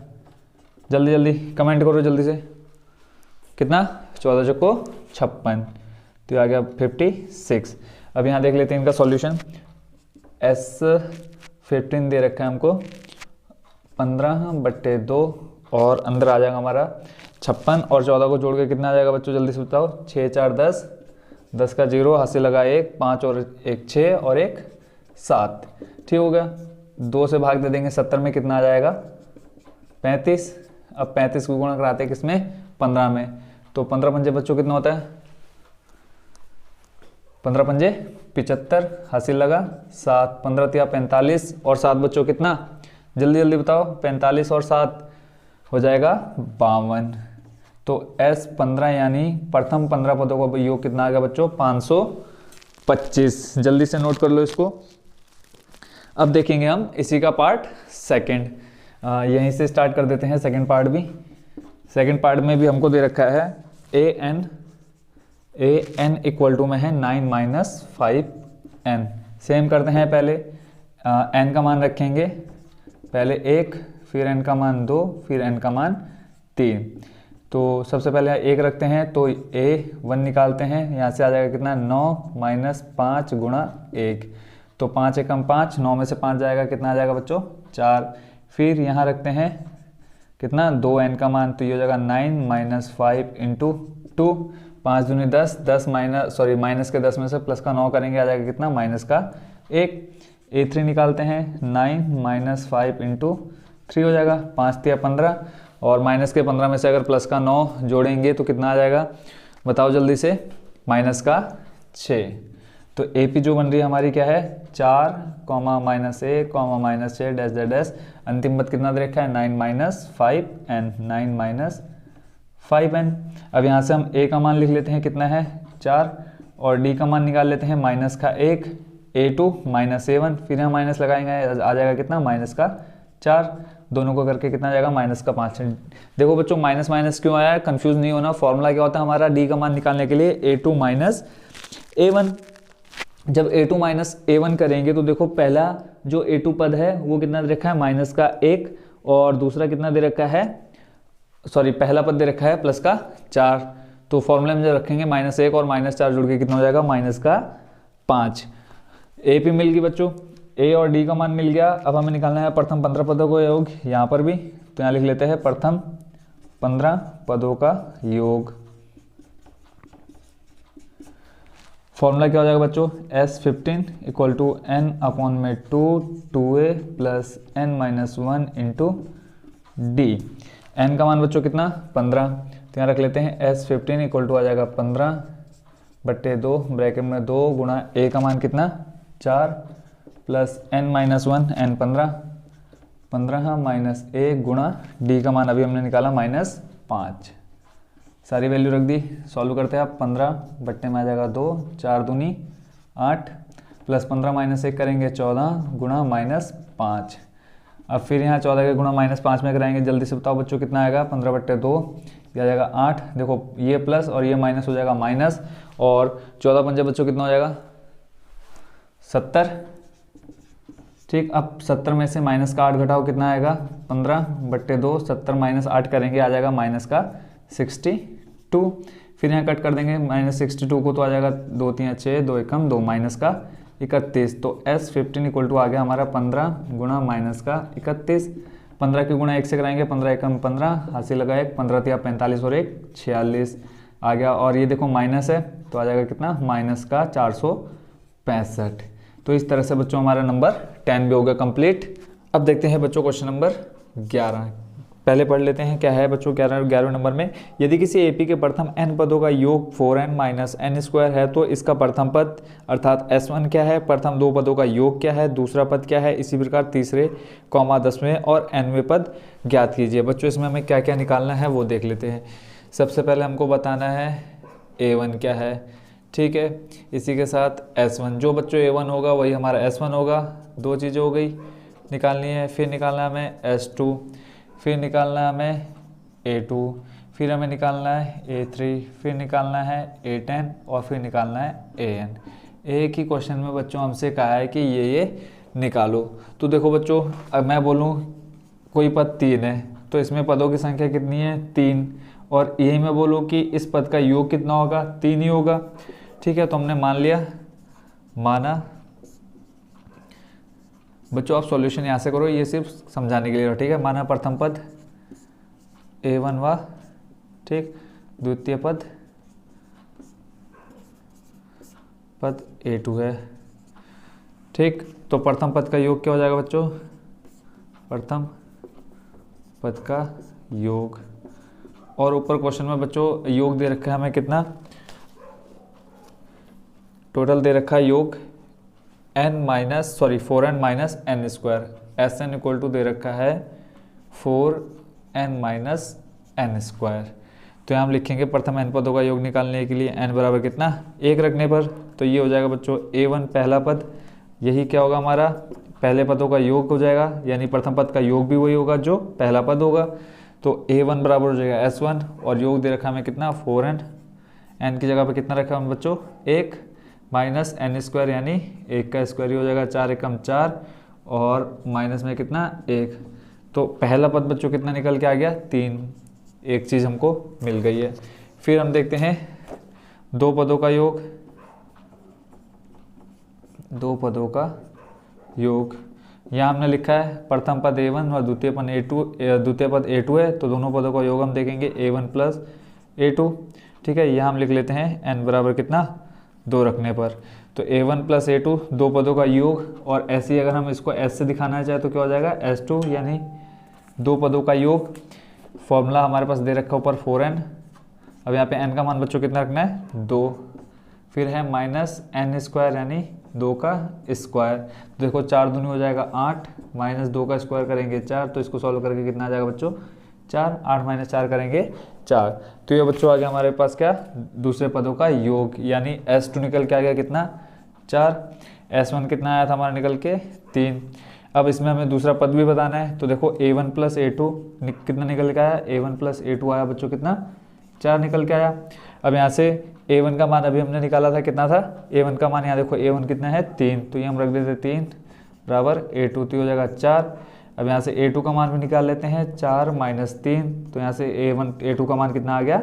जल्दी जल्दी कमेंट करो जल्दी से, कितना, 14 चौको 56, तो ये आ गया 56। अब यहाँ देख लेते हैं इनका सॉल्यूशन। S15 दे रखा है हमको 15/2 और अंदर आ जाएगा हमारा 56 और 14 को जोड़ के कितना आ जाएगा बच्चों, जल्दी से बताओ। 6 4 10, 10 का 0, हाथ से लगा 1, 5 और 1 6 और 1 7, ठीक हो गया। 2 से भाग दे देंगे 70 में, कितना आ जाएगा 35। अब 35 को गुणा कराते हैं किसमें, 15 में, तो 15 पंजे बच्चों कितना होता है, 15 पंजे 75, हासिल लगा 7, 15 तिया 45 और 7 बच्चों कितना, जल्दी जल्दी बताओ, 45 और 7 हो जाएगा 52। तो S15 यानी प्रथम 15 पदों का योग कितना आ गया बच्चों, 525। जल्दी से नोट कर लो इसको। अब देखेंगे हम इसी का पार्ट सेकंड, यहीं से स्टार्ट कर देते हैं सेकंड पार्ट भी। सेकंड पार्ट में भी हमको दे रखा है an इक्वल टू में है 9 - 5n। सेम करते हैं, पहले n का मान रखेंगे, पहले 1, फिर n का मान 2, फिर n का मान 3। तो सबसे पहले 1 रखते हैं, तो a1 निकालते हैं, यहाँ से आ जाएगा कितना, 9 - 5 गुणा 1, तो 5 एकम 5, 9 में से 5 जाएगा, कितना आ जाएगा बच्चों 4। फिर यहाँ रखते हैं कितना, 2n का मान, तो ये हो जाएगा 9 - 5 इंटू 2, 5 दूनी 10, 10 माइनस के 10 में से प्लस का 9 करेंगे, आ जाएगा कितना, माइनस का 1। a3 निकालते हैं, 9 - 5 इंटू 3 हो जाएगा, 5 तिया 15 और माइनस के 15 में से अगर प्लस का 9 जोड़ेंगे तो कितना आ जाएगा, बताओ जल्दी से, माइनस का 6। तो AP जो बन रही है हमारी क्या है, 4, -1, -6 डैश डैश डैश, अंतिम पद कितना दे रखा है, 9 - 5n, 9 - 5n। अब यहाँ से हम a का मान लिख लेते हैं, कितना है 4, और d का मान निकाल लेते हैं, माइनस का 1, a2 -a1, फिर यहाँ माइनस लगाएंगे, आ जाएगा कितना, माइनस का 4, दोनों को करके कितना जाएगा, माइनस का 5। देखो बच्चों माइनस माइनस क्यों आया है, कंफ्यूज नहीं होना, फॉर्मूला क्या होता है हमारा, d का मान निकालने के लिए a2 - a1। जब a2 - a1 करेंगे तो देखो पहला जो a2 पद है वो कितना दे रखा है, माइनस का 1, और दूसरा कितना दे रखा है, सॉरी पहला पद दे रखा है प्लस का 4। तो फॉर्मूले में जब रखेंगे -1 और -4 जुड़ के कितना हो जाएगा, माइनस का 5। AP मिल गई बच्चों, A और D का मान मिल गया। अब हमें निकालना है प्रथम 15 पदों का योग, यहाँ पर भी, तो यहाँ लिख लेते हैं प्रथम 15 पदों का योग। फॉर्मूला क्या हो जाएगा बच्चों, S15 equal to n/2 2a plus n - 1 into d। n का मान बच्चों कितना, 15, तो यहाँ रख लेते हैं S15 इक्वल टू आ जाएगा 15/2 ब्रैकेट में 2 गुणा a का मान कितना, 4 प्लस n - 1 n 15 माइनस 1 गुणा d का मान अभी हमने निकाला -5। सारी वैल्यू रख दी, सॉल्व करते हैं आप। 15 बट्टे में आ जाएगा 2, 4 दूनी 8 प्लस 15 - 1 करेंगे 14 गुणा -5। अब फिर यहाँ 14 के गुणा -5 में कराएंगे, जल्दी से बताओ बच्चों कितना आएगा, 15/2 ये आ जाएगा 8। देखो ये प्लस और ये माइनस हो जाएगा माइनस, और 14 पंजे बच्चों कितना हो जाएगा, 70। ठीक, अब 70 में से माइनस का 8 घटाओ, कितना आएगा, 15/2, 70 - 8 करेंगे, आ जाएगा माइनस का 62। फिर यहाँ कट कर देंगे -62 को, तो आ जाएगा 2 3 6, 2 एकम 2, माइनस का 31। तो S15 इक्वल टू आ गया हमारा 15 गुणा माइनस का 31। 15 के गुणा 1 से कराएंगे, 15 एकम 15, हासिल लगा 1, 15 तिया 45 और 1 46 आ गया। और ये देखो माइनस है, तो आ जाएगा कितना, माइनस का 465। तो इस तरह से बच्चों हमारा नंबर 10 भी हो गया कंप्लीट। अब देखते हैं बच्चों क्वेश्चन नंबर 11। पहले पढ़ लेते हैं क्या है बच्चों 11वें नंबर में, यदि किसी AP के प्रथम n पदों का योग 4n - n² है तो इसका प्रथम पद अर्थात S1 क्या है, प्रथम 2 पदों का योग क्या है, दूसरा पद क्या है, इसी प्रकार तीसरे, 10वें और nवें पद ज्ञात कीजिए। बच्चों इसमें हमें क्या क्या निकालना है वो देख लेते हैं। सबसे पहले हमको बताना है A1 क्या है, ठीक है, इसी के साथ S1, जो बच्चों A1 होगा वही हमारा S1 होगा। 2 चीज़ें हो गई निकालनी है। फिर निकालना है हमें S2, फिर निकालना है हमें A2, फिर हमें निकालना है A3, फिर निकालना है A10 और फिर निकालना है AN। एक ही क्वेश्चन में बच्चों हमसे कहा है कि ये निकालो। तो देखो बच्चों, अब मैं बोलूँ कोई पद 3 है तो इसमें पदों की संख्या कितनी है 3, और यही मैं बोलूँ कि इस पद का योग कितना होगा 3 ही होगा। ठीक है, तो हमने मान लिया, माना। बच्चों आप सॉल्यूशन यहाँ से करो, ये सिर्फ समझाने के लिए, ठीक है। माना प्रथम पद a1 वा, ठीक, द्वितीय पद a2 है, ठीक। तो प्रथम पद का योग क्या हो जाएगा बच्चों, प्रथम पद का योग, और ऊपर क्वेश्चन में बच्चों योग दे रखा है हमें कितना, टोटल दे रखा है योग 4n minus n square, Sn equal to दे रखा है 4n माइनस n स्क्वायर। तो यहाँ हम लिखेंगे प्रथम n पदों का योग निकालने के लिए n बराबर कितना 1 रखने पर, तो ये हो जाएगा बच्चों a1 पहला पद, यही क्या होगा हमारा पहले पदों का योग हो जाएगा, यानी प्रथम पद का योग भी वही होगा जो पहला पद होगा। तो a1 बराबर हो जाएगा s1, और योग दे रखा हमें कितना 4n, n की जगह पे कितना रखा हमें बच्चों 1 माइनस n स्क्वायर, यानी 1 का स्क्वायर ही हो जाएगा, 4 एकम 4, और माइनस में कितना 1। तो पहला पद बच्चों कितना निकल के आ गया 3, एक चीज़ हमको मिल गई है। फिर हम देखते हैं दो पदों का योग, दो पदों का योग। यहाँ हमने लिखा है प्रथम पद a1 और द्वितीय पद a2 है, तो दोनों पदों का योग हम देखेंगे a1 प्लस a2, ठीक है। यहाँ हम लिख लेते हैं n बराबर कितना 2 रखने पर, तो a1 प्लस a2 दो पदों का योग, और ऐसे ही अगर हम इसको s से दिखाना चाहे तो क्या हो जाएगा s2, यानी दो पदों का योग। फॉर्मूला हमारे पास दे रखा ऊपर 4n, अब यहाँ पे n का मान बच्चों कितना रखना है 2, फिर है माइनस n स्क्वायर, यानी 2 का स्क्वायर। तो देखो 4 दूनी हो जाएगा 8, माइनस 2 का स्क्वायर करेंगे 4, तो इसको सॉल्व करके कितना आ जाएगा बच्चों 4, 8 माइनस 4 करेंगे 4। तो ये बच्चों आ गया हमारे पास क्या दूसरे पदों का योग, यानी s2 निकल के आ गया कितना 4, s1 कितना आया था हमारा निकल के 3। अब इसमें हमें दूसरा पद भी बताना है, तो देखो a1 प्लस a2 कितना निकल के आया, a1 प्लस a2 आया बच्चों कितना 4 निकल के आया। अब यहाँ से a1 का मान अभी हमने निकाला था कितना था, a1 का मान यहाँ देखो a1 कितना है 3, तो ये हम रख देते 3 बराबर a2, तो हो जाएगा 4। अब यहाँ से a2 का मान भी निकाल लेते हैं 4 माइनस 3, तो यहाँ से a2 का मान कितना आ गया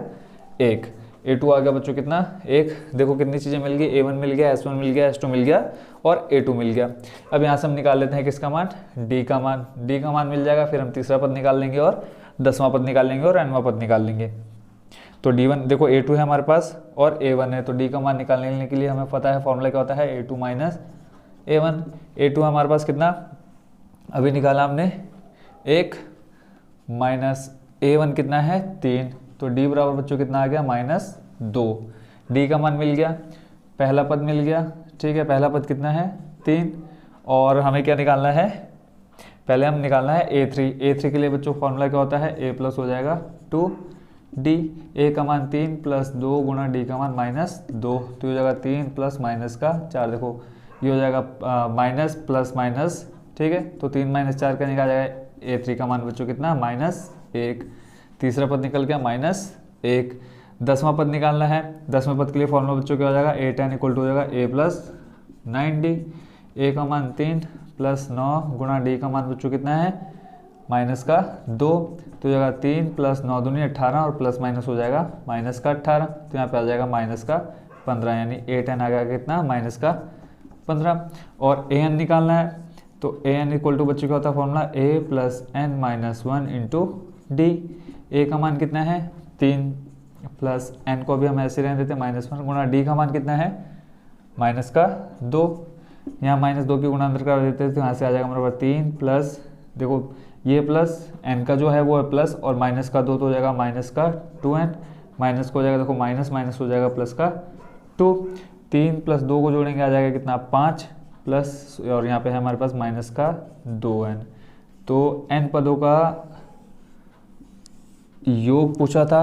1, a2 आ गया बच्चों कितना 1। देखो कितनी चीज़ें मिल गई, a1 मिल गया, s1 मिल गया, s2 मिल गया, और a2 मिल गया। अब यहाँ से हम निकाल लेते हैं किसका मान, d का मान, d का मान मिल जाएगा, फिर हम तीसरा पद निकाल लेंगे और 10वां पद निकाल लेंगे और nवां पद निकाल लेंगे। तो d1 देखो a2 है हमारे पास और a1 है, तो d का मान निकालने के लिए हमें पता है फॉर्मूला क्या होता है a2 माइनस a1। a2 हमारे पास कितना अभी निकाला हमने 1, माइनस a1 कितना है 3, तो d बराबर बच्चों कितना आ गया -2। d का मान मिल गया, पहला पद मिल गया, ठीक है, पहला पद कितना है 3, और हमें क्या निकालना है, पहले हम निकालना है a3 के लिए बच्चों फॉर्मूला क्या होता है a प्लस हो जाएगा 2d, a का मान 3 प्लस 2 गुणा d का मान -2, तो हो जाएगा 3 प्लस माइनस का 4, देखो ये हो जाएगा माइनस प्लस माइनस, ठीक है। तो 3 माइनस 4 का निकाला जाएगा a3 का मान बच्चों कितना -1, तीसरा पद निकल गया -1। 10वां पद निकालना है, 10वें पद के लिए फॉर्मूला बच्चों क्या हो जाएगा a10 इक्वल टू हो जाएगा a प्लस 9d, a का मान 3 प्लस 9 गुणा d का मान बच्चों कितना है -2, तो हो जाएगा 3 प्लस 9 दूनी 18, और प्लस माइनस हो जाएगा -18, तो यहाँ पे आ जाएगा -15, यानी a10 आ गया कितना -15। और an निकालना है, तो an इक्वल टू बच्चों क्या होता है formula a plus n minus 1 into D. a का मान कितना है 3 प्लस n को भी हम ऐसे रहने देते हैं -1 गुणा d का मान कितना है -2, यहाँ -2 की गुणा अंदर कर देते हैं, तो यहाँ से आ जाएगा हमारे पास 3 प्लस, देखो ये प्लस n का जो है वो है प्लस, और माइनस का 2 तो हो जाएगा -2n, माइनस को हो जाएगा देखो माइनस हो जाएगा प्लस का 2, 3 प्लस 2 को जोड़ेंगे आ जाएगा कितना 5 प्लस, और यहाँ पे है हमारे पास -2n। तो n पदों का योग पूछा था,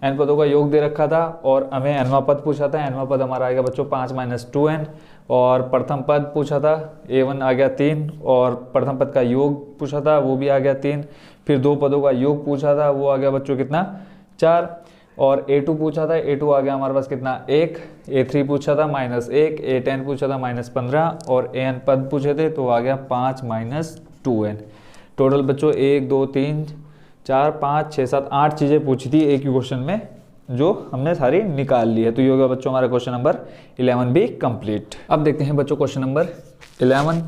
n पदों का योग दे रखा था, और हमें nवां पद पूछा था। nवां पद हमारा आएगा बच्चों 5 माइनस 2n, और प्रथम पद पूछा था a1 आ गया 3, और प्रथम पद का योग पूछा था वो भी आ गया 3, फिर दो पदों का योग पूछा था वो आ गया बच्चों कितना 4, और A2 पूछा था, A2 आ गया हमारे पास कितना 1, A3 पूछा था -1, A10 पूछा था -15 और AN पद पूछे थे तो आ गया 5 - 2n। टोटल बच्चों 1 2 3 4 5 6 7 8 चीज़ें पूछी थी एक ही क्वेश्चन में, जो हमने सारी निकाल ली है। तो ये होगा बच्चों हमारा क्वेश्चन नंबर 11 भी कंप्लीट। अब देखते हैं बच्चों क्वेश्चन नंबर 11।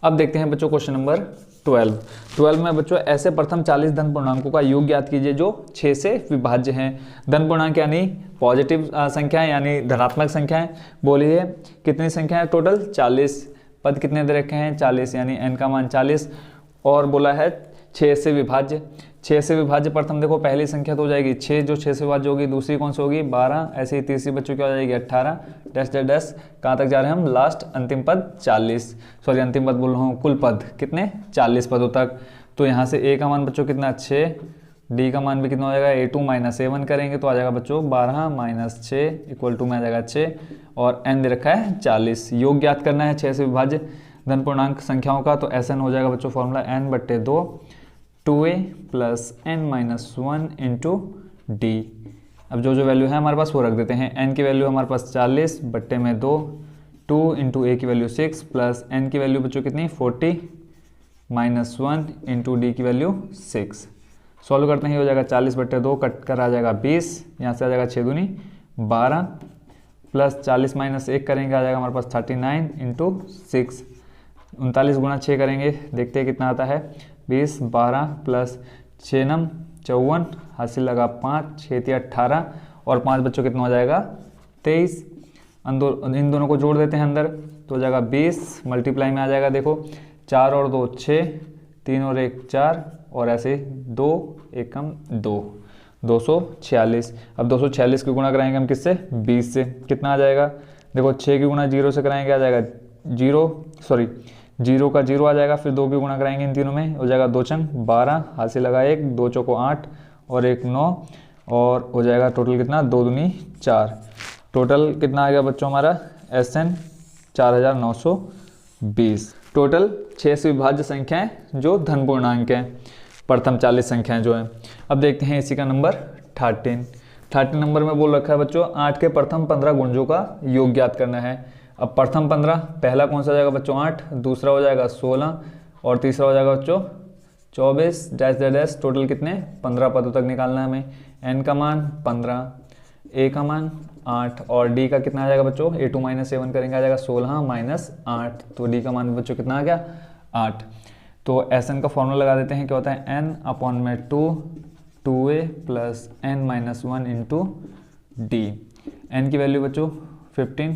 अब देखते हैं बच्चों क्वेश्चन नंबर 12 में बच्चों ऐसे प्रथम 40 धन पूर्णांकों का योग ज्ञात कीजिए जो 6 से विभाज्य हैं। धन पूर्णांक यानी पॉजिटिव संख्याएं यानी धनात्मक संख्याएं। बोलिए कितनी संख्या है टोटल 40, पद कितने दे रखे हैं 40 यानी n का मान 40, और बोला है 6 से विभाज्य। 6 से विभाज्य प्रथम देखो पहली संख्या तो हो जाएगी 6 जो 6 से विभाज्य होगी, दूसरी कौन सी होगी 12, ऐसे ही तीसरी बच्चों क्या हो जाएगी 18, डैश डैश डैश कहाँ तक जा रहे हैं हम लास्ट अंतिम पद 40, सॉरी अंतिम पद बोल रहा हूँ, कुल पद कितने 40 पदों तक। तो यहाँ से a का मान बच्चों कितना 6, d का मान भी कितना हो जाएगा A2 - A1 करेंगे तो आ जाएगा बच्चों 12 - 6 इक्वल टू में आ जाएगा 6, और n दे रखा है 40। योग ज्ञात करना है 6 से विभाज्य धन पूर्णांक संख्याओं का, तो SN हो जाएगा बच्चों formula n/2 2a + n-1 into D. अब जो जो वैल्यू है हमारे पास वो रख देते हैं। n की वैल्यू हमारे पास 40 बट्टे में 2, 2 इंटू a की वैल्यू 6 प्लस n की वैल्यू बच्चों कितनी 40 - 1 इंटू डी की वैल्यू 6। सॉल्व करते हैं, हो जाएगा 40 बट्टे 2 कट कर आ जाएगा 20, यहाँ से आ जाएगा 6 दूनी 12 प्लस 40 - 1 करेंगे आ जाएगा हमारे पास 39 इंटू 6। 39 गुणा 6 करेंगे, देखते हैं कितना आता है 20, 12 प्लस 6 नम 54, हासिल लगा 5, 6 18 और 5 बच्चों कितना हो जाएगा 23। इन दोनों को जोड़ देते हैं अंदर तो हो जाएगा 20, मल्टीप्लाई में आ जाएगा देखो 4 और 2 6, 3 और 1 4 और ऐसे 2 एकम 2, 246। अब 246 की गुणा कराएंगे हम किससे 20 से, कितना आ जाएगा देखो 6 की गुणा 0 से कराएंगे आ जाएगा 0 का 0 आ जाएगा, फिर 2 की गुणा कराएंगे इन तीनों में हो जाएगा 2 चंग 12, हासिल लगा 1, 2 चौको 8 और 1 9 और हो जाएगा टोटल कितना 2 दूनी 4। टोटल कितना आ गया बच्चों हमारा SN 4920। टोटल 6 से विभाज्य संख्याएं जो धन पूर्णांक हैं, प्रथम 40 संख्याएं जो हैं। अब देखते हैं इसी का नंबर 13 नंबर में बोल रखा है बच्चों 8 के प्रथम 15 गुणजों का योग ज्ञात करना है। अब प्रथम 15 पहला कौन सा हो जाएगा बच्चों 8, दूसरा हो जाएगा 16 और तीसरा हो जाएगा बच्चों 24 डैश डैश। टोटल कितने 15 पदों तक निकालना है हमें। n का मान 15, a का मान 8 और d का कितना आ जाएगा बच्चों A2 - A1 करेंगे आ जाएगा 16 - 8, तो d का मान बच्चों कितना आ गया 8। तो SN का फॉर्मूला लगा देते हैं, क्या होता है n/2 2a + n-1 into D. n की वैल्यू बच्चों 15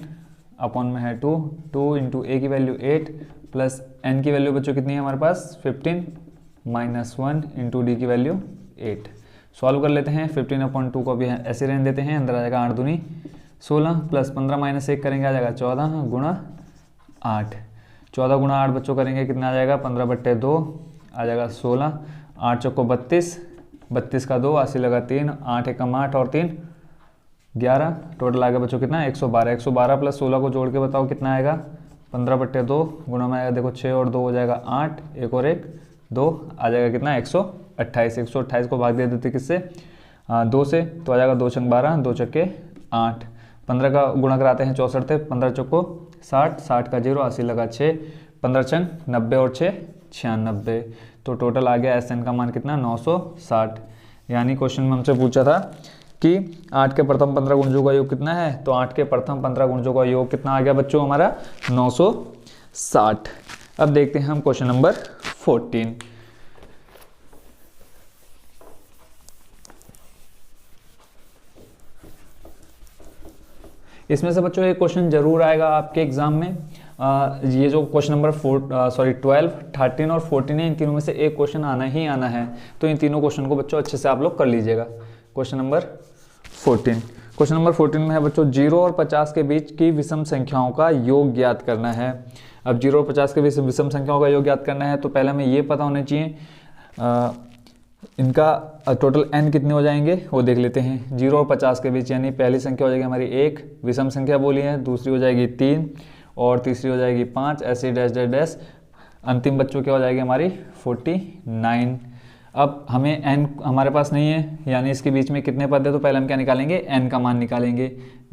अपॉन में है 2 इंटू a की वैल्यू 8 प्लस n की वैल्यू बच्चों कितनी है हमारे पास 15 - 1 इंटू डी की वैल्यू 8। सॉल्व कर लेते हैं, 15/2 को भी ऐसे रहने देते हैं, अंदर आ जाएगा 8 दूनी 16 प्लस 15 - 1 करेंगे आ जाएगा 14 गुणा 8। 14 गुणा 8 बच्चों करेंगे कितना आ जाएगा 15/2 आ जाएगा 16, 8 चौको 32, 32 का 2 80 लगा 3, 8 एकम 8 और 3 11। टोटल आ गया बच्चों कितना 112। 112 प्लस 16 को जोड़ के बताओ कितना आएगा 15/2 गुणा में आएगा देखो 6 और 2 हो जाएगा 8, 1 और 1 2 आ जाएगा कितना 128। 128 को भाग दे देते किससे 2 से, तो आ जाएगा 2 छंग 12, 2 छक्के 8। 15 का गुणा कराते हैं 64 थे, 15 चौको 60, 60 का 0 80 लगा 6, 15 छंग 90 और 6 96। तो टोटल आ गया SN का मान कितना 960। यानी क्वेश्चन में हमसे पूछा था कि 8 के प्रथम 15 गुणजों का योग कितना है, तो 8 के प्रथम 15 गुणजों का योग कितना आ गया बच्चों हमारा 960। अब देखते हैं हम क्वेश्चन नंबर 14। इसमें से बच्चों एक क्वेश्चन जरूर आएगा आपके एग्जाम में। ये जो क्वेश्चन नंबर 12, 13 और 14 है, इन तीनों में से एक क्वेश्चन आना ही आना है। तो इन तीनों क्वेश्चन को बच्चों अच्छे से आप लोग कर लीजिएगा। क्वेश्चन नंबर 14, क्वेश्चन नंबर 14 में है बच्चों 0 और 50 के बीच की विषम संख्याओं का योग ज्ञात करना है। अब 0 और 50 के बीच विषम संख्याओं का योग ज्ञात करना है तो पहले हमें ये पता होना चाहिए इनका टोटल n कितने हो जाएंगे वो देख लेते हैं। 0 और 50 के बीच यानी पहली संख्या हो जाएगी हमारी 1, विषम संख्या बोली है, दूसरी हो जाएगी 3 और तीसरी हो जाएगी 5, ऐसे डैश डैश डैश। अंतिम बच्चों क्या हो जाएगी हमारी 49। अब हमें n हमारे पास नहीं है, यानी इसके बीच में कितने पद है, तो पहले हम क्या निकालेंगे, n का मान निकालेंगे।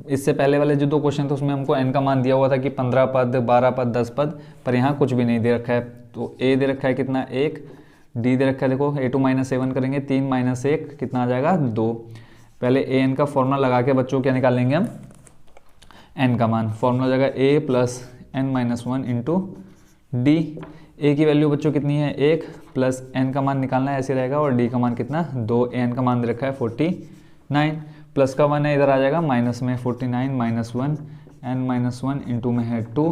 इससे पहले वाले जो 2 क्वेश्चन थे उसमें हमको n का मान दिया हुआ था कि 15 पद, 12 पद, 10 पद, पर यहाँ कुछ भी नहीं दे रखा है। तो a दे रखा है कितना, 1, d दे रखा है देखो a2 - a1 करेंगे, 3 - 1 कितना आ जाएगा, 2। पहले an का फॉर्मूला लगा के बच्चों क्या निकाल लेंगे हम, n का मान। फॉर्मूला हो जाएगा a + n - 1 into d। a की वैल्यू बच्चों कितनी है, 1 प्लस n का मान निकालना है, ऐसे रहेगा। और d का मान कितना, 2। n का मान दे रखा है 49, प्लस का 1 है, इधर आ जाएगा माइनस में, 49 - 1, n - 1 इंटू में है 2,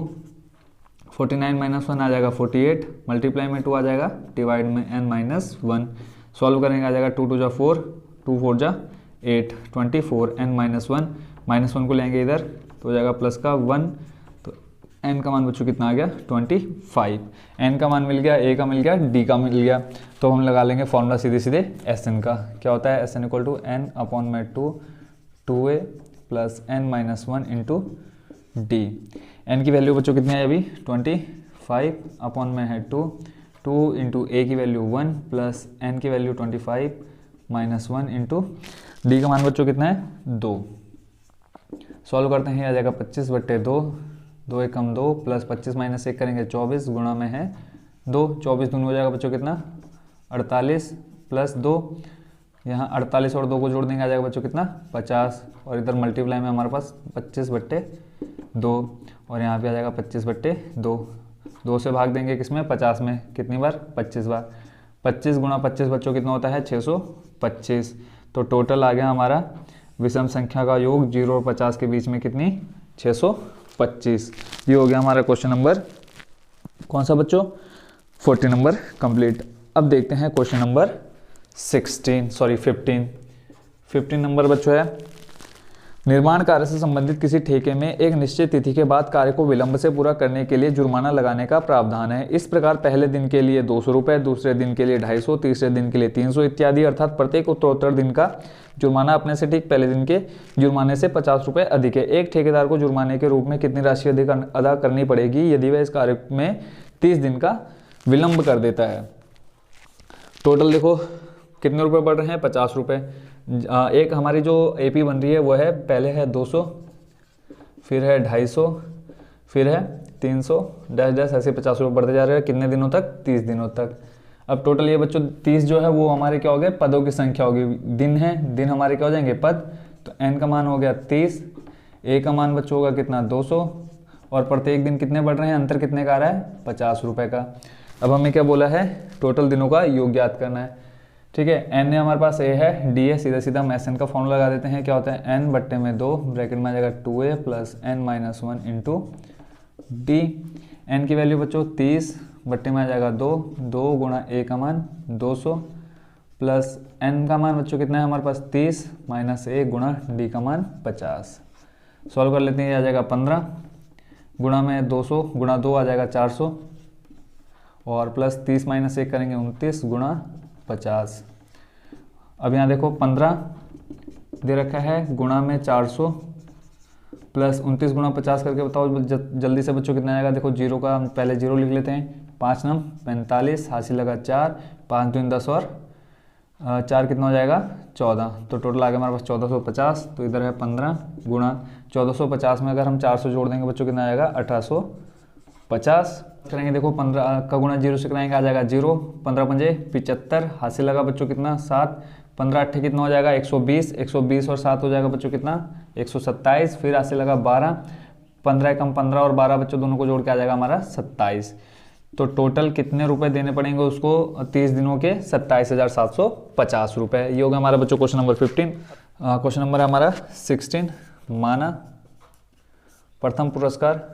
49 - 1 आ जाएगा 48, मल्टीप्लाई में 2 आ जाएगा, डिवाइड में n - 1। सॉल्व करेंगे, आ जाएगा 2 2 जा 4, 2 4 जा 8, 24, n - 1 को लेंगे इधर तो हो जाएगा प्लस का 1, तो n का मान बच्चों कितना आ गया, 25। n का मान मिल गया, a का मिल गया, d का मिल गया। तो हम लगा लेंगे फॉर्मूला सीधे सीधे Sn का। क्या होता है, Sn = n/2 2a + n - 1 into d। n की वैल्यू बच्चों कितनी है अभी, 25 अपॉन में है 2 इंटू a की वैल्यू 1 प्लस n की वैल्यू 25 - 1 इंटू d का मान बच्चों कितना है, 2। सॉल्व करते हैं, आ जाएगा 25/2, 2 1 2 प्लस 25 - 1 करेंगे 24 गुणा में है 2, 24 दूनी हो जाएगा बच्चों कितना, 48 प्लस 2, यहाँ 48 और 2 को जोड़ देंगे, आ जाएगा बच्चों कितना, 50। और इधर मल्टीप्लाई में हमारे पास 25/2 और यहाँ पे आ जाएगा 25/2। 2 से भाग देंगे किसमें, 50 में, कितनी बार, 25 बार। 25 गुणा 25 बच्चों कितना होता है, 625। तो टोटल आ गया हमारा विषम संख्या का योग 0 और 50 के बीच में कितनी, 625। ये हो गया हमारा क्वेश्चन नंबर कौन सा बच्चों, 40 नंबर कंप्लीट। अब देखते हैं क्वेश्चन नंबर 15 नंबर बच्चों है, निर्माण कार्य से संबंधित किसी ठेके में एक निश्चित तिथि के बाद कार्य को विलंब से पूरा करने के लिए जुर्माना लगाने का प्रावधान है। इस प्रकार पहले दिन के लिए 200 रुपये, दूसरे दिन के लिए 250, तीसरे दिन के लिए 300 इत्यादि, अर्थात प्रत्येक उत्तरोत्तर दिन का जुर्माना अपने से ठीक पहले दिन के जुर्माने से 50 रुपये अधिक है। एक ठेकेदार को जुर्माने के रूप में कितनी राशि अधिक अदा करनी पड़ेगी यदि वह इस कार्य में 30 दिन का विलंब कर देता है। टोटल देखो कितने रुपए बढ़ रहे हैं, 50 रुपये। एक हमारी जो एपी बन रही है वो है, पहले है 200, फिर है 250, फिर है 300 डैश डैश, ऐसे 50 रुपये बढ़ते जा रहे हैं। कितने दिनों तक, 30 दिनों तक। अब टोटल ये बच्चों 30 जो है वो हमारे क्या हो गए, पदों की संख्या होगी। दिन है, दिन हमारे क्या हो जाएंगे, पद। तो n का मान हो गया 30, a का मान बच्चों होगा कितना, 200, और प्रत्येक दिन कितने बढ़ रहे हैं, अंतर कितने का आ रहा है, 50 रुपये का। अब हमें क्या बोला है, टोटल दिनों का योग ज्ञात करना है। ठीक है, n हमारे पास a है, d है, सीधा सीधा हम Sn का फॉर्मूला लगा देते हैं। क्या होता है, n/2 ब्रैकेट में आ जाएगा 2a + n - 1 into d। n की वैल्यू बच्चों 30 बट्टे में आ जाएगा 2 गुणा a का मान 200 प्लस n का मान बच्चों कितना है हमारे पास, 30 - a गुणा d का मान 50। सॉल्व कर लेते हैं, ये आ जाएगा 15 गुणा में 200 गुणा 2 आ जाएगा 400, और प्लस 30 - 1 करेंगे 29 गुणा 50। अब यहाँ देखो 15 दे रखा है, गुणा में 400 प्लस 29 गुणा 50 करके बताओ जल्दी से बच्चों कितना आएगा। देखो जीरो का हम पहले जीरो लिख लेते हैं, 5 9 45, हासिल लगा 4, 5 दूनी 10 और 4 कितना हो जाएगा, 14। तो टोटल आ गया हमारे पास 1450। तो इधर है 15 गुणा 1450 में अगर हम 400 जोड़ देंगे बच्चों कितना आएगा, 1850 करेंगे। देखो 15 का गुणा 0 से कराएंगे, आ जाएगा 0, 15 पंजे 75, हासिल लगा बच्चों कितना 7, 15 अट्ठे कितना हो जाएगा 120, 120 और 7 हो जाएगा बच्चों कितना 127, फिर हासिल लगा 12, 15 कम 15 और 12 बच्चों दोनों को जोड़ के आ जाएगा हमारा 27। तो टोटल कितने रुपए देने पड़ेंगे उसको 30 दिनों के, 27,750 रुपये। ये होगा हमारा बच्चों क्वेश्चन नंबर 15। क्वेश्चन नंबर है हमारा 16, माना प्रथम पुरस्कार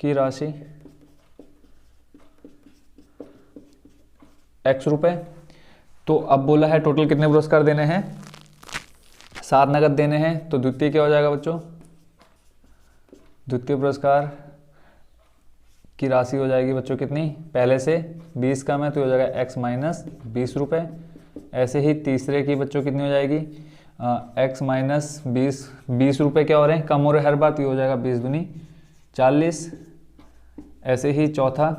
की राशि x रुपए। तो अब बोला है टोटल कितने पुरस्कार देने हैं, 7 नगद देने हैं। तो द्वितीय क्या हो जाएगा बच्चों, द्वितीय पुरस्कार की राशि हो जाएगी बच्चों कितनी, पहले से 20 कम है तो हो जाएगा x माइनस 20 रुपये। ऐसे ही तीसरे की बच्चों कितनी हो जाएगी, x माइनस 20 रुपये क्या हो रहे हैं, कम हो रहे हर बार, तो ये हो जाएगा 20 दूनी 40। ऐसे ही चौथा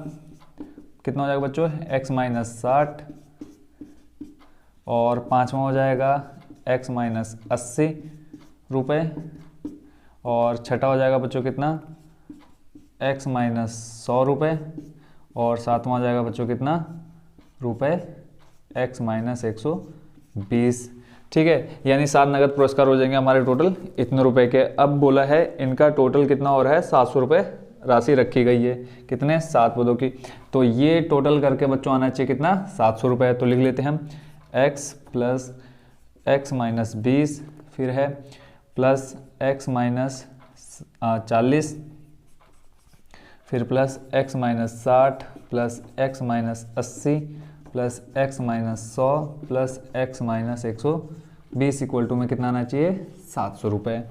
कितना हो जाएगा बच्चों, x माइनस 60, और पाँचवा हो जाएगा x माइनस 80 रुपये, और छठा हो जाएगा बच्चों कितना, x माइनस 100 रुपये, और सातवां हो जाएगा बच्चों कितना रुपये, x माइनस 120। ठीक है, यानी 7 नगद पुरस्कार हो जाएंगे हमारे टोटल इतने रुपए के। अब बोला है इनका टोटल कितना हो रहा है, 700 रुपये राशि रखी गई है, कितने, 7 पदों की। तो ये टोटल करके बच्चों आना चाहिए कितना, 700 रुपये। तो लिख लेते हैं हम x प्लस x माइनस 20, फिर है प्लस x माइनस 40, फिर plus x minus 60, plus x minus 80, plus x minus 100, plus x minus 120 equal to में कितना आना चाहिए, 700 रुपये।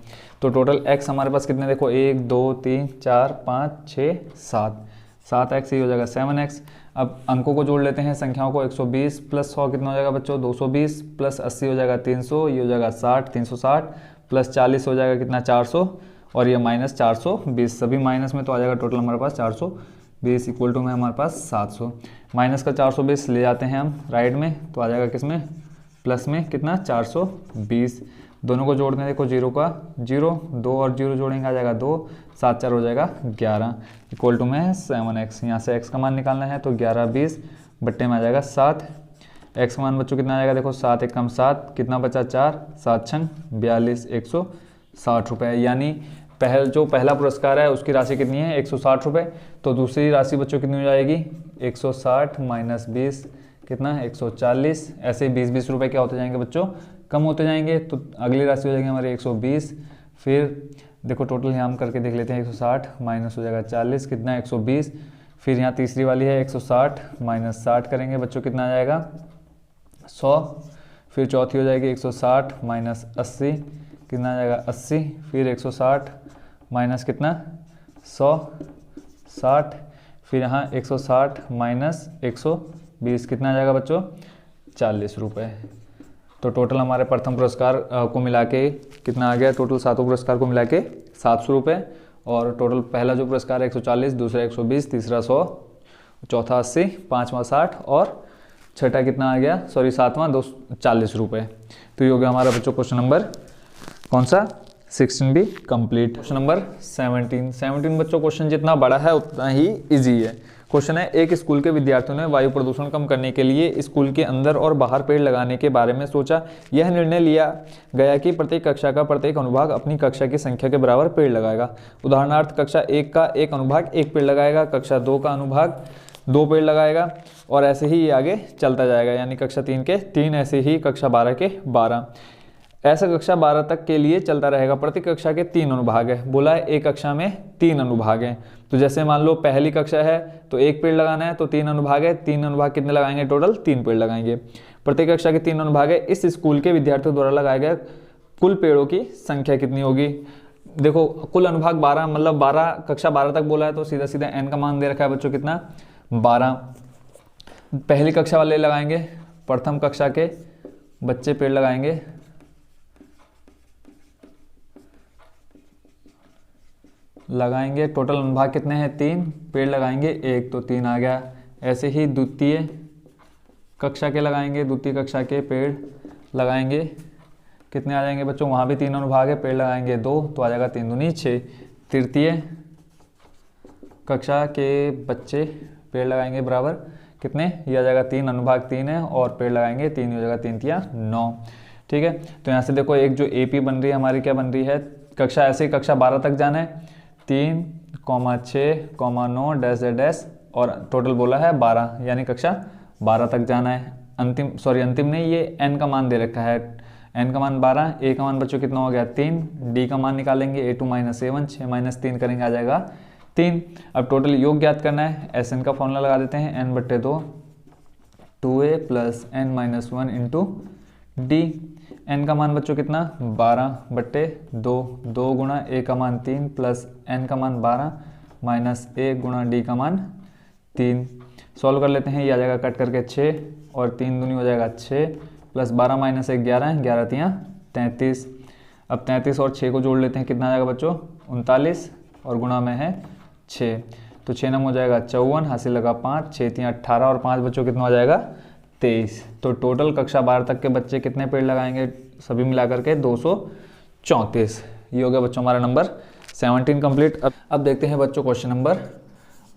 तो टोटल x हमारे पास कितने, देखो 1 2 3 4 5 6 7, 7x ही हो जाएगा 7x। अब अंकों को जोड़ लेते हैं, संख्याओं को, 120 प्लस 100 कितना हो जाएगा बच्चों, 220, प्लस 80 हो जाएगा 300, ये हो जाएगा 60, 360, प्लस 40 हो जाएगा कितना, 400, और ये माइनस 420, सभी माइनस में तो आ जाएगा टोटल हमारे पास 420 इक्वल टू में हमारे पास 700। माइनस का 420 ले जाते हैं हम राइट में, तो आ जाएगा किसमें, प्लस में कितना, 420। दोनों को जोड़ते हैं, देखो 0 का 0, 2 और 0 जोड़ेंगे आ जाएगा 2, 7 4 हो जाएगा 11 इक्वल टू में 7x। यहाँ से x का मान निकालना है तो 11 20 बट्टे में आ जाएगा 7। x का मान बच्चों कितना आ जाएगा, देखो 7 1 कम 7, कितना बचा 4, 7 6 42, 160 रुपये। यानी जो पहला पुरस्कार है उसकी राशि कितनी है, 160 रुपये। तो दूसरी राशि बच्चों कितनी हो जाएगी, 160 माइनस 20 कितना, 140। ऐसे ही 20 20 रुपये क्या होते जाएंगे बच्चों, कम होते जाएंगे। तो अगली राशि हो जाएगी हमारी 120। फिर देखो टोटल यहाँ हम करके देख लेते हैं, 160 माइनस हो जाएगा 40, कितना 120। फिर यहाँ तीसरी वाली है 160 माइनस 60 करेंगे बच्चों, कितना आ जाएगा 100। फिर चौथी हो जाएगी 160 माइनस 80, कितना आ जाएगा 80। फिर 160 माइनस कितना 160, फिर यहाँ 160 माइनस 120 कितना आ जाएगा बच्चों, 40 रुपये। तो टोटल हमारे प्रथम पुरस्कार को मिला के कितना आ गया, टोटल सातों पुरस्कार को मिला के 700 रुपये। और टोटल पहला जो पुरस्कार है 140, दूसरा 120, तीसरा 100, चौथा 80, पाँचवा 60 और छठा कितना आ गया, सॉरी सातवां 240 रुपये। तो ये हो गया हमारा बच्चों क्वेश्चन नंबर कौन सा, 16 भी कंप्लीट। क्वेश्चन नंबर 17 बच्चों क्वेश्चन जितना बड़ा है उतना ही इजी है। क्वेश्चन है, एक स्कूल के विद्यार्थियों ने वायु प्रदूषण कम करने के लिए स्कूल के अंदर और बाहर पेड़ लगाने के बारे में सोचा। यह निर्णय लिया गया कि प्रत्येक कक्षा का प्रत्येक अनुभाग अपनी कक्षा की संख्या के बराबर पेड़ लगाएगा। उदाहरणार्थ कक्षा 1 का एक अनुभाग 1 पेड़ लगाएगा, कक्षा 2 का अनुभाग 2 पेड़ लगाएगा, और ऐसे ही ये आगे चलता जाएगा। यानी कक्षा 3 के 3, ऐसे ही कक्षा 12 के 12, ऐसा कक्षा 12 तक के लिए चलता रहेगा। प्रति कक्षा के 3 अनुभाग है, बोला है एक कक्षा में 3 अनुभाग हैं। तो जैसे मान लो पहली कक्षा है तो 1 पेड़ लगाना है, तो 3 अनुभाग है, 3 अनुभाग कितने लगाएंगे, टोटल 3 पेड़ लगाएंगे। प्रत्येक कक्षा के 3 अनुभाग है, इस स्कूल के विद्यार्थियों द्वारा लगाए गए कुल पेड़ों की संख्या कितनी होगी। देखो कुल अनुभाग 12, मतलब 12 कक्षा 12 तक बोला है, तो सीधा सीधा n का मान दे रखा है बच्चों कितना, 12। पहली कक्षा वाले लगाएंगे, प्रथम कक्षा के बच्चे पेड़ लगाएंगे, टोटल अनुभाग कितने हैं, 3 पेड़ लगाएंगे, 1 तो 3 आ गया। ऐसे ही द्वितीय कक्षा के लगाएंगे, द्वितीय कक्षा के पेड़ लगाएंगे, कितने आ जाएंगे बच्चों, वहाँ भी 3 अनुभाग है, पेड़ लगाएंगे 2 तो आ जाएगा 3 दूनी 6। तृतीय कक्षा के बच्चे पेड़ लगाएंगे बराबर कितने, ये आ जाएगा 3 अनुभाग 3 है, और पेड़ लगाएंगे 3, हो जाएगा 3 तिया 9। ठीक है, तो यहाँ से देखो एक जो AP बन रही है हमारी, क्या बन रही है, कक्षा ऐसे ही कक्षा 12 तक जाना है, 3, 6, 9 डैश डैश, और टोटल बोला है 12, यानी कक्षा 12 तक जाना है। अंतिम नहीं, ये n का मान दे रखा है, n का मान 12, a का मान बच्चों कितना हो गया 3, d का मान निकालेंगे a2 माइनस a1, 6 माइनस 3 करेंगे आ जाएगा 3। अब टोटल योग ज्ञात करना है, SN का फॉर्मूला लगा देते हैं, n/2 2a plus n minus 1 into D. n का मान बच्चों कितना 12/2, 2 गुणा a का मान 3 प्लस n का मान 12 माइनस 1 गुणा d का मान 3। सॉल्व कर लेते हैं, ये आ जाएगा कट करके 6, और 3 दूनी हो जाएगा 6, प्लस 12 माइनस 1 11, 11 तियाँ 33। अब 33 और 6 को जोड़ लेते हैं, कितना आ जाएगा बच्चों 39, और गुणा में है 6। तो 6 नम हो जाएगा 54, हासिल लगा 5, 6 3 18 और 5 बच्चों कितना हो जाएगा 23। तो टोटल कक्षा 12 तक के बच्चे कितने पेड़ लगाएंगे सभी मिलाकर के 234। ये हो गया बच्चों हमारा नंबर 17 कंप्लीट। अब देखते हैं बच्चों क्वेश्चन नंबर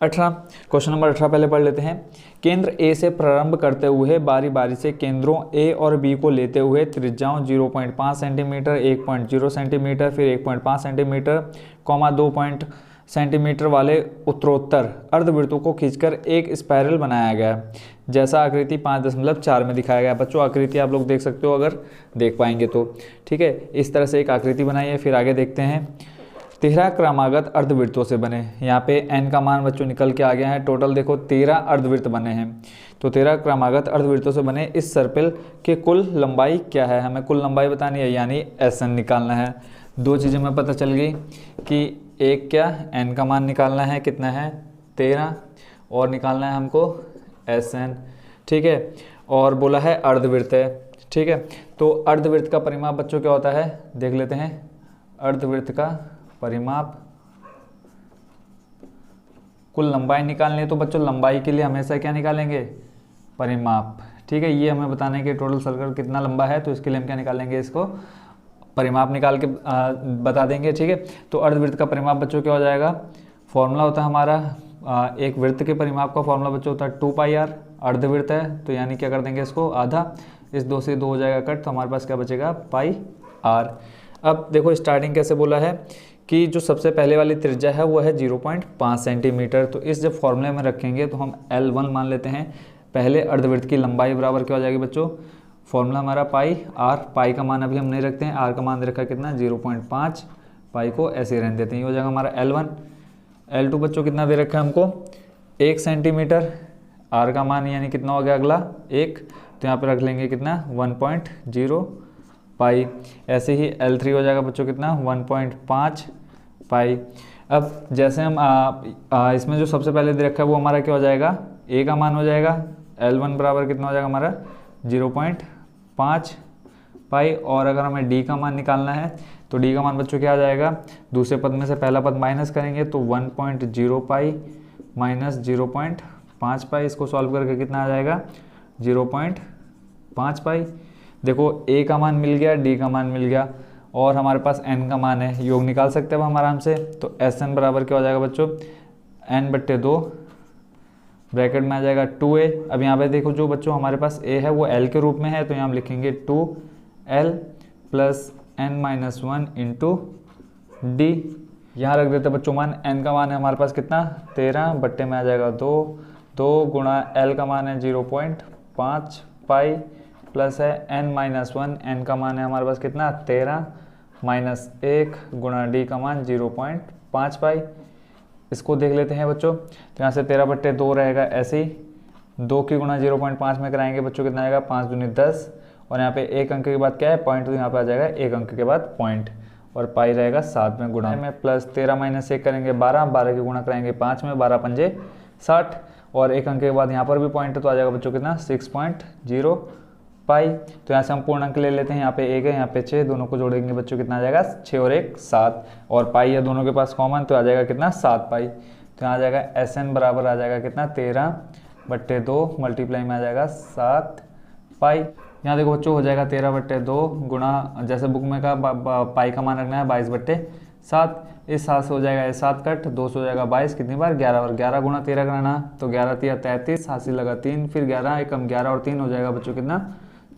18। क्वेश्चन नंबर 18 पहले पढ़ लेते हैं। केंद्र ए से प्रारंभ करते हुए बारी बारी से केंद्रों ए और बी को लेते हुए त्रिज्याओं 0.5 सेंटीमीटर, 1.0 सेंटीमीटर, फिर 1.5 सेंटीमीटर, 2 सेंटीमीटर वाले उत्तरोत्तर अर्धवृत्तों को खींचकर एक स्पाइरल बनाया गया, जैसा आकृति 5.4 में दिखाया गया। बच्चों आकृति आप लोग देख सकते हो अगर देख पाएंगे तो, ठीक है। इस तरह से एक आकृति बनाई है। फिर आगे देखते हैं 13 क्रमागत अर्धवृत्तों से बने। यहाँ पे n का मान बच्चों निकल के आ गया है। टोटल देखो 13 अर्धवृत्त बने हैं। तो 13 क्रमागत अर्धवृत्तों से बने इस सर्पिल के कुल लंबाई क्या है, हमें कुल लंबाई बतानी है, यानी SN निकालना है। दो चीज़ें हमें पता चल गई कि एक क्या n का मान निकालना है, कितना है 13, और निकालना है हमको SN, ठीक है। और बोला है अर्धवृत्त है, ठीक है। तो अर्धवृत्त का परिमाप बच्चों क्या होता है देख लेते हैं। अर्धवृत्त का परिमाप, कुल लंबाई निकालनी है तो बच्चों लंबाई के लिए हमेशा क्या निकालेंगे, परिमाप, ठीक है। ये हमें बताना है कि टोटल सर्कल कितना लंबा है, तो इसके लिए हम क्या निकालेंगे, इसको परिमाप निकाल के बता देंगे, ठीक है। तो अर्धवृत्त का परिमाप बच्चों क्या हो जाएगा, फॉर्मूला होता है हमारा एक वृत्त के परिमाप का फॉर्मूला बच्चों होता है 2πr। अर्धवृत्त है तो यानी क्या कर देंगे इसको आधा, इस 2 से 2 हो जाएगा कट, तो हमारे पास क्या बचेगा πr। अब देखो स्टार्टिंग कैसे बोला है कि जो सबसे पहले वाली त्रिज्या है वो है 0.5 सेंटीमीटर। तो इस जब फॉर्मूले में रखेंगे तो हम L1 मान लेते हैं। पहले अर्धवृत्त की लंबाई बराबर क्या हो जाएगी बच्चों, फॉर्मूला हमारा πr। पाई का मान अभी हम नहीं रखते हैं, r का मान रखा कितना 0.5, पाई को ऐसे रहने देते हैं। ये हो जाएगा हमारा L1। L2 बच्चों कितना दे रखा है हमको 1 सेंटीमीटर, r का मान यानी कितना हो गया अगला 1, तो यहाँ पर रख लेंगे कितना 1.0 पाई। ऐसे ही L3 हो जाएगा बच्चों कितना 1.5 पाई। अब जैसे हम इसमें जो सबसे पहले दे रखा है वो हमारा क्या हो जाएगा, a का मान हो जाएगा L1 बराबर कितना हो जाएगा हमारा 0.5 पाई। और अगर हमें d का मान निकालना है तो d का मान बच्चों क्या आ जाएगा, दूसरे पद में से पहला पद माइनस करेंगे तो 1.0 पाई माइनस 0.5 पाई। इसको सॉल्व करके कितना आ जाएगा 0.5 पाई। देखो a का मान मिल गया, d का मान मिल गया, और हमारे पास n का मान है, योग निकाल सकते हैं अब हम आराम से। तो SN बराबर क्या हो जाएगा बच्चों n/2, ब्रैकेट में आ जाएगा 2a। अब यहाँ पे देखो जो बच्चों हमारे पास a है वो l के रूप में है, तो यहाँ हम लिखेंगे 2l plus n-1 into d। यहाँ रख देते बच्चों मान, n का मान है हमारे पास कितना 13, बट्टे में आ जाएगा 2 गुणा l का मान है 0.5 पाई, प्लस है n-1, n का मान है हमारे पास कितना 13 माइनस 1 गुणा d का मान 0.5 पाई। इसको देख लेते हैं बच्चों। तो यहाँ से 13/2 रहेगा, ऐसे ही 2 की गुणा 0.5 में कराएंगे बच्चों कितना आएगा 5 दूनी 10, और यहाँ पे एक अंक के बाद क्या है पॉइंट, तो यहाँ पे आ जाएगा एक अंक के बाद पॉइंट, और पाई रहेगा 7 में गुणा में, प्लस 13 माइनस 1 करेंगे 12, 12 की गुणा कराएंगे 5 में, 12 पंजे 60, और एक अंक के बाद यहाँ पर भी पॉइंट है तो आ जाएगा बच्चों कितना 6.0 पाई। तो यहाँ से हम पूर्ण अंक ले लेते हैं, यहाँ पे 1 है यहाँ पे 6, दोनों को जोड़ेंगे बच्चों कितना आ जाएगा 6 और 1 7, और पाई है दोनों के पास कॉमन, तो आ जाएगा कितना 7 पाई। तो यहाँ आ जाएगा SN बराबर आ जाएगा कितना 13/2 मल्टीप्लाई में आ जाएगा 7 पाई। यहाँ देखो बच्चों हो जाएगा 13/2 गुणा, जैसे बुक में का पाई का मान रखना है 22/7, इस 7 से हो जाएगा 7 कट, 2 से हो जाएगा 22, कितनी बार 11, और 11 गुणा 13 कराना, तो 11 3 33, हासिल लगा 3, फिर 11 एकम 11 और 3 हो जाएगा बच्चों कितना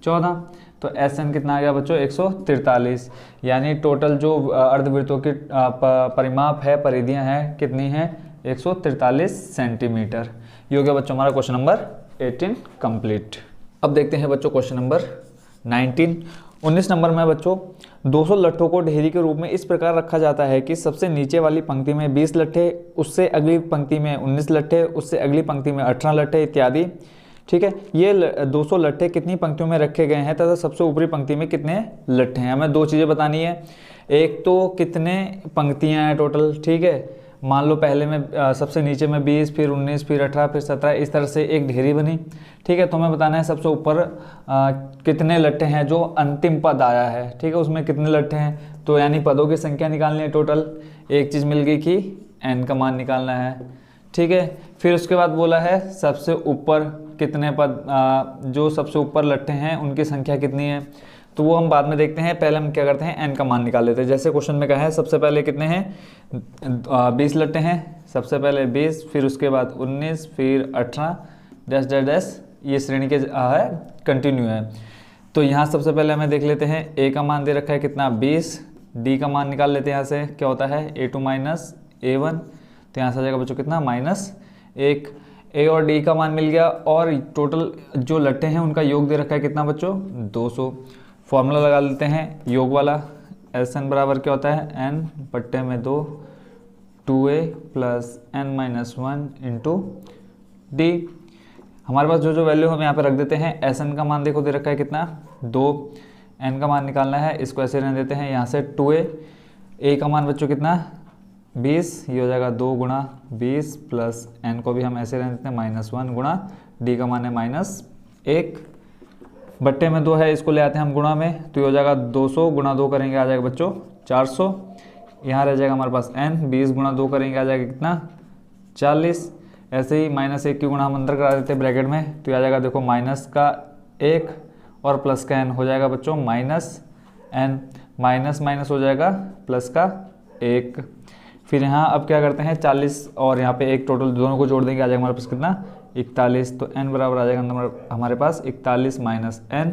14। तो SN कितना आ गया बच्चों 143। यानी टोटल जो अर्धवृत्तों की परिमाप है, परिधियां हैं कितनी हैं 143 सेंटीमीटर। ये हो गया बच्चों हमारा क्वेश्चन नंबर 18 कंप्लीट। अब देखते हैं बच्चों क्वेश्चन नंबर 19 नंबर में बच्चों 200 लट्ठों को ढेरी के रूप में इस प्रकार रखा जाता है कि सबसे नीचे वाली पंक्ति में 20 लट्ठे, उससे अगली पंक्ति में 19 लट्ठे, उससे अगली पंक्ति में 18 लट्ठे इत्यादि। ठीक है, ये 200 लट्ठे कितनी पंक्तियों में रखे गए हैं तथा सबसे ऊपरी पंक्ति में कितने लट्ठे हैं। हमें दो चीज़ें बतानी है, एक तो कितने पंक्तियां हैं टोटल। ठीक है, मान लो पहले में सबसे नीचे में 20, फिर 19, फिर 18, फिर 17, इस तरह से एक ढेरी बनी। ठीक है, तो हमें बताना है सबसे ऊपर कितने लट्ठे हैं, जो अंतिम पद आया है। ठीक है, उसमें कितने लट्ठे हैं, तो यानी पदों की संख्या निकालनी है टोटल। एक चीज़ मिल गई कि n का मान निकालना है। ठीक है। फिर उसके बाद बोला है सबसे ऊपर कितने पद, जो सबसे ऊपर लट्ठे हैं उनकी संख्या कितनी है, तो वो हम बाद में देखते हैं। पहले हम क्या करते हैं, एन का मान निकाल लेते हैं। जैसे क्वेश्चन में कहा है सबसे पहले कितने हैं, 20 लट्ठे हैं। सबसे पहले 20, फिर उसके बाद 19, फिर 18 डैश डैश डैश, ये श्रेणी के है, कंटिन्यू है। तो यहाँ सबसे पहले हमें देख लेते हैं ए का मान दे रखा है कितना, 20। डी का मान निकाल लेते हैं, यहाँ से क्या होता है A2 माइनस A1, तो यहाँ से आ जाएगा बच्चों कितना, -1। ए और डी का मान मिल गया, और टोटल जो लट्ठे हैं उनका योग दे रखा है कितना बच्चों, 200। फॉर्मूला लगा लेते हैं योग वाला, SN बराबर क्या होता है, n बट्टे में 2 2a plus n minus 1 into D. हमारे पास जो जो वैल्यू हम यहाँ पे रख देते हैं। SN का मान देखो दे रखा है कितना, 2। n का मान निकालना है, इसको ऐसे रहने देते हैं, यहाँ से 2a। a का मान बच्चों कितना, 20, ये हो जाएगा 2 गुणा 20 प्लस n को भी हम ऐसे रहने देते हैं -1 गुणा d का मान है -1, बट्टे में 2 है, इसको ले आते हैं हम गुणा में, तो ये हो जाएगा 200 गुणा 2 करेंगे आ जाएगा बच्चों 400। यहाँ रह जाएगा हमारे पास n, 20 गुणा 2 करेंगे आ जाएगा कितना, 40। ऐसे ही -1 की गुणा हम अंदर करा देते हैं ब्रैकेट में, तो आ जाएगा देखो -1 और प्लस का n हो जाएगा बच्चों -n, माइनस माइनस हो जाएगा प्लस का 1। फिर यहाँ अब क्या करते हैं, 40 और यहाँ पे 1 टोटल दोनों को जोड़ देंगे, आ जाएगा हमारे पास कितना, 41। तो n बराबर आ जाएगा हमारे पास 41 माइनस n,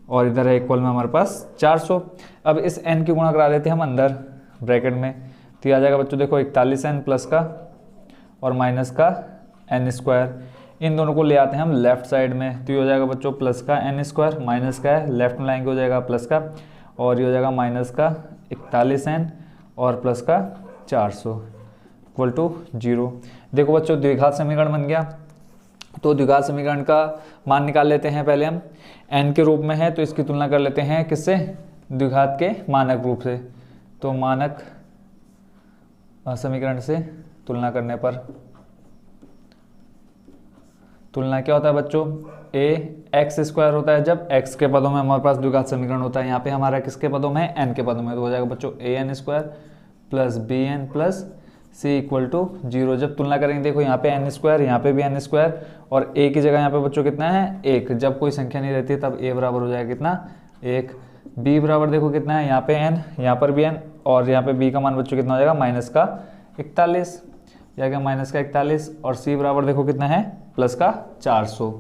और इधर है इक्वल में हमारे पास 400। अब इस n की गुणा करा देते हैं हम अंदर ब्रैकेट में, तो ये आ जाएगा बच्चों देखो 41n प्लस का और माइनस का n²। इन दोनों को ले आते हैं हम लेफ्ट साइड में, तो ये हो जाएगा बच्चों प्लस का n², माइनस का है, लेफ्ट में लाएंगे हो जाएगा प्लस का, और ये हो जाएगा माइनस का 41n और प्लस का 400 इक्वल टू 0। देखो बच्चों द्विघात समीकरण बन गया। तो द्विघात समीकरण का मान निकाल लेते हैं। पहले हम n के रूप में है तो इसकी तुलना कर लेते हैं किससे, द्विघात के मानक रूप से। तो मानक समीकरण से तुलना करने पर तुलना क्या होता है बच्चों, ax² होता है जब x के पदों में हमारे पास द्विघात समीकरण होता है। यहाँ पे हमारा किसके पदों में है, n के पदों में, तो हो जाएगा बच्चों an² plus bn plus c equal to 0। जब तुलना करेंगे देखो यहाँ पे n², यहाँ पे भी n², और a की जगह यहाँ पे बच्चों कितना है 1। जब कोई संख्या नहीं रहती तब a बराबर हो जाएगा कितना, 1। b बराबर देखो कितना है, यहाँ पे n, यहाँ पर भी n, और यहाँ पे b का मान बच्चों कितना हो जाएगा, -41, जाएगा -41। और c बराबर देखो कितना है, प्लस का 400।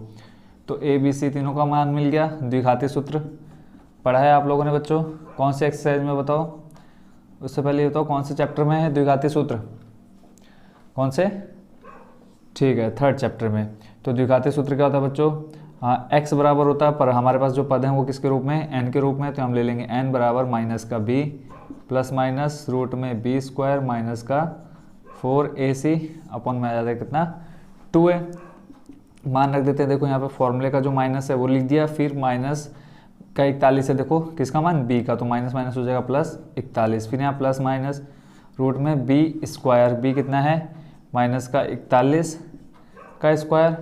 तो a b c तीनों का मान मिल गया। द्विघाती सूत्र पढ़ा है आप लोगों ने बच्चों, कौन से एक्सरसाइज में बताओ, उससे पहले ये बताओ कौन से चैप्टर में है द्विघाती सूत्र, कौन से, ठीक है 3rd चैप्टर में। तो द्विघाती सूत्र क्या होता है बच्चों, हाँ x बराबर होता है, पर हमारे पास जो पद हैं वो किसके रूप में, n के रूप में, तो हम ले लेंगे n बराबर माइनस का b प्लस माइनस रूट में b² माइनस का 4ac अपॉन में आ जाता है कितना, 2a। मान रख देते हैं, देखो यहाँ पे फॉर्मूले का जो माइनस है वो लिख दिया, फिर माइनस का 41 है, देखो किसका मान, b का, तो माइनस माइनस हो जाएगा प्लस 41। फिर यहाँ प्लस माइनस रूट में b², b कितना है, माइनस का 41 का स्क्वायर,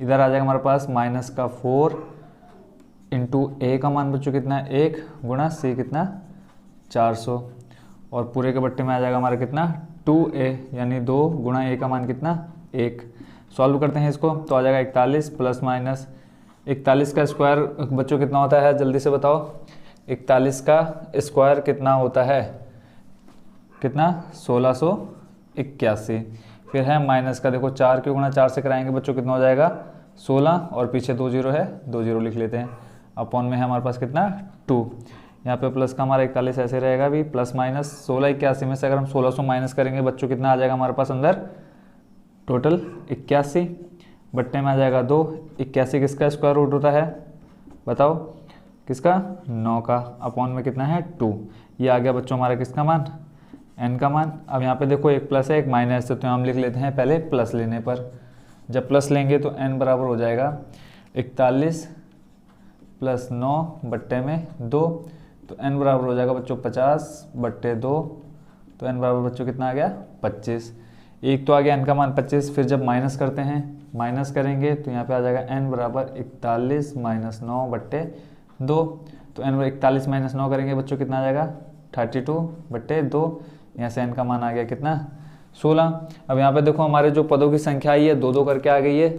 इधर आ जाएगा हमारे पास माइनस का 4 इंटू a का मान बच्चों कितना है 1 गुणा c कितना 400, और पूरे के बट्टे में आ जाएगा हमारा कितना 2a, यानी 2 गुणा a का मान कितना 1। सॉल्व करते हैं इसको, तो आ जाएगा 41 प्लस माइनस 41 का स्क्वायर बच्चों कितना होता है, जल्दी से बताओ, 41 का स्क्वायर कितना होता है, कितना 1681। फिर है माइनस का, देखो 4 के गुणा 4 से कराएंगे बच्चों कितना हो जाएगा 16, और पीछे 2 जीरो है, 2 जीरो लिख लेते हैं, अपॉन में है हमारे पास कितना 2। यहाँ पे प्लस का हमारा 41 ऐसे रहेगा भी, प्लस माइनस 1681 में से अगर हम 1600 माइनस करेंगे बच्चों कितना आ जाएगा हमारे पास अंदर टोटल 81, बट्टे में आ जाएगा 2। 81 किसका स्क्वायर रूट होता है बताओ, किसका 9 का, अपॉन में कितना है 2। ये आ गया बच्चों हमारा किसका मान, n का मान। अब यहाँ पे देखो एक प्लस है एक माइनस है, तो हम लिख लेते हैं पहले प्लस लेने पर। जब प्लस लेंगे तो n बराबर हो जाएगा 41 प्लस 9 बट्टे में 2, तो n बराबर हो जाएगा बच्चों 50 बट्टे 2, तो n बराबर बच्चों कितना आ गया 25। एक तो आ गया n का मान 25। फिर जब माइनस करते हैं, माइनस करेंगे तो यहाँ पे आ जाएगा n बराबर 41 माइनस 9 बट्टे 2, तो n 41 माइनस 9 करेंगे बच्चों कितना आ जाएगा 32 बट्टे 2। यहाँ से n का मान आ गया कितना 16। अब यहाँ पे देखो हमारे जो पदों की संख्या आई है 2 करके आ गई है,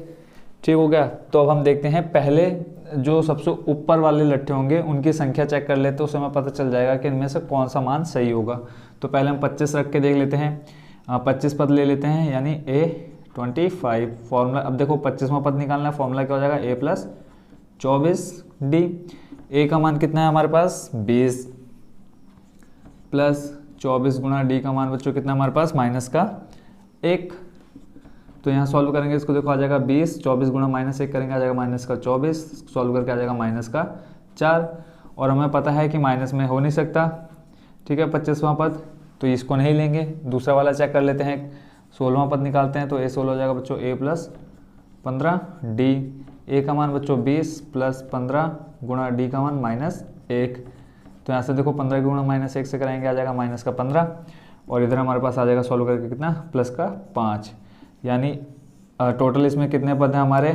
ठीक हो गया। तो अब हम देखते हैं पहले जो सबसे ऊपर वाले लट्ठे होंगे उनकी संख्या चेक कर लेते हैं, उससे हमें पता चल जाएगा कि इनमें से कौन सा मान सही होगा। तो पहले हम 25 रख के देख लेते हैं। 25 पद ले लेते हैं, यानी A25 फॉर्मूला। अब देखो 25वां पद निकालना है, फॉर्मूला क्या हो जाएगा A + 24D। A का मान कितना है हमारे पास 20 प्लस 24 गुणा D का मान बच्चों कितना हमारे पास -1। तो यहाँ सॉल्व करेंगे इसको, देखो आ जाएगा 20, 24 गुणा -1 करेंगे आ जाएगा -24, सॉल्व करके आ जाएगा -4। और हमें पता है कि माइनस में हो नहीं सकता, ठीक है 25वां पद, तो इसको नहीं लेंगे। दूसरा वाला चेक कर लेते हैं, 16वां पद निकालते हैं। तो A16 हो जाएगा बच्चों A + 15D। A का मान बच्चों 20 + 15 गुणा D का मान -1। तो यहाँ से देखो 15 गुणा -1 से कराएंगे आ जाएगा -15। और इधर हमारे पास आ जाएगा सॉल्व करके कितना +5, यानी टोटल इसमें कितने पद हैं हमारे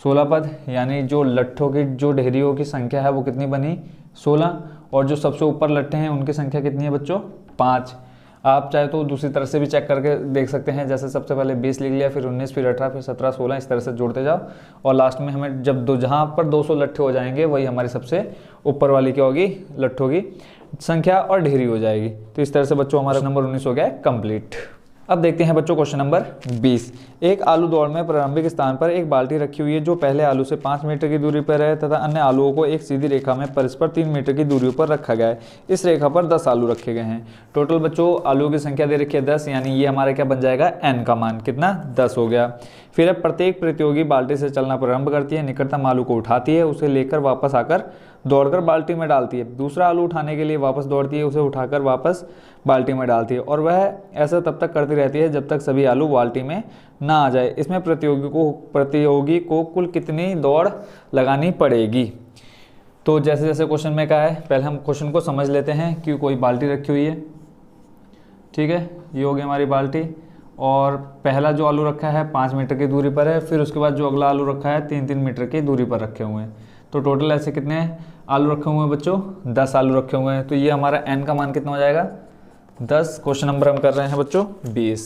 16 पद। यानी जो लट्ठों की जो ढेरियों की संख्या है वो कितनी बनी 16, और जो सबसे ऊपर लट्ठे हैं उनकी संख्या कितनी है बच्चों 5। आप चाहे तो दूसरी तरह से भी चेक करके देख सकते हैं, जैसे सबसे पहले 20 लिख लिया, फिर 19, फिर 18, फिर 17, 16, इस तरह से जोड़ते जाओ। और लास्ट में हमें जब जहाँ पर 200 लट्ठे हो जाएंगे वही हमारी सबसे ऊपर वाली क्या होगी लट्ठों की संख्या और ढेरी हो जाएगी। तो इस तरह से बच्चों हमारा नंबर 19 हो गया कंप्लीट। अब देखते हैं बच्चों क्वेश्चन नंबर 20। एक आलू दौड़ में प्रारंभिक स्थान पर एक बाल्टी रखी हुई है जो पहले आलू से 5 मीटर की दूरी पर है तथा अन्य आलूओं को एक सीधी रेखा में परस्पर 3 मीटर की दूरी पर रखा गया है। इस रेखा पर 10 आलू रखे गए हैं। टोटल बच्चों आलूओं की संख्या दे रखी है 10, यानी ये हमारा क्या बन जाएगा n का मान कितना 10 हो गया। फिर अब प्रत्येक प्रतियोगी बाल्टी से चलना प्रारंभ करती है, निकटतम आलू को उठाती है, उसे लेकर वापस आकर दौड़कर बाल्टी में डालती है। दूसरा आलू उठाने के लिए वापस दौड़ती है, उसे उठाकर वापस बाल्टी में डालती है, और वह ऐसा तब तक करती रहती है जब तक सभी आलू बाल्टी में ना आ जाए। इसमें प्रतियोगी को कुल कितनी दौड़ लगानी पड़ेगी। तो जैसे जैसे क्वेश्चन में कहा है, पहले हम क्वेश्चन को समझ लेते हैं कि कोई बाल्टी रखी हुई है, ठीक है, ये होगी हमारी बाल्टी, और पहला जो आलू रखा है 5 मीटर की दूरी पर है, फिर उसके बाद जो अगला आलू रखा है 3-3 मीटर की दूरी पर रखे हुए हैं। तो टोटल ऐसे कितने आलू रखे हुए हैं बच्चों 10 आलू रखे हुए हैं। तो ये हमारा n का मान कितना हो जाएगा 10। क्वेश्चन नंबर हम कर रहे हैं बच्चों 20,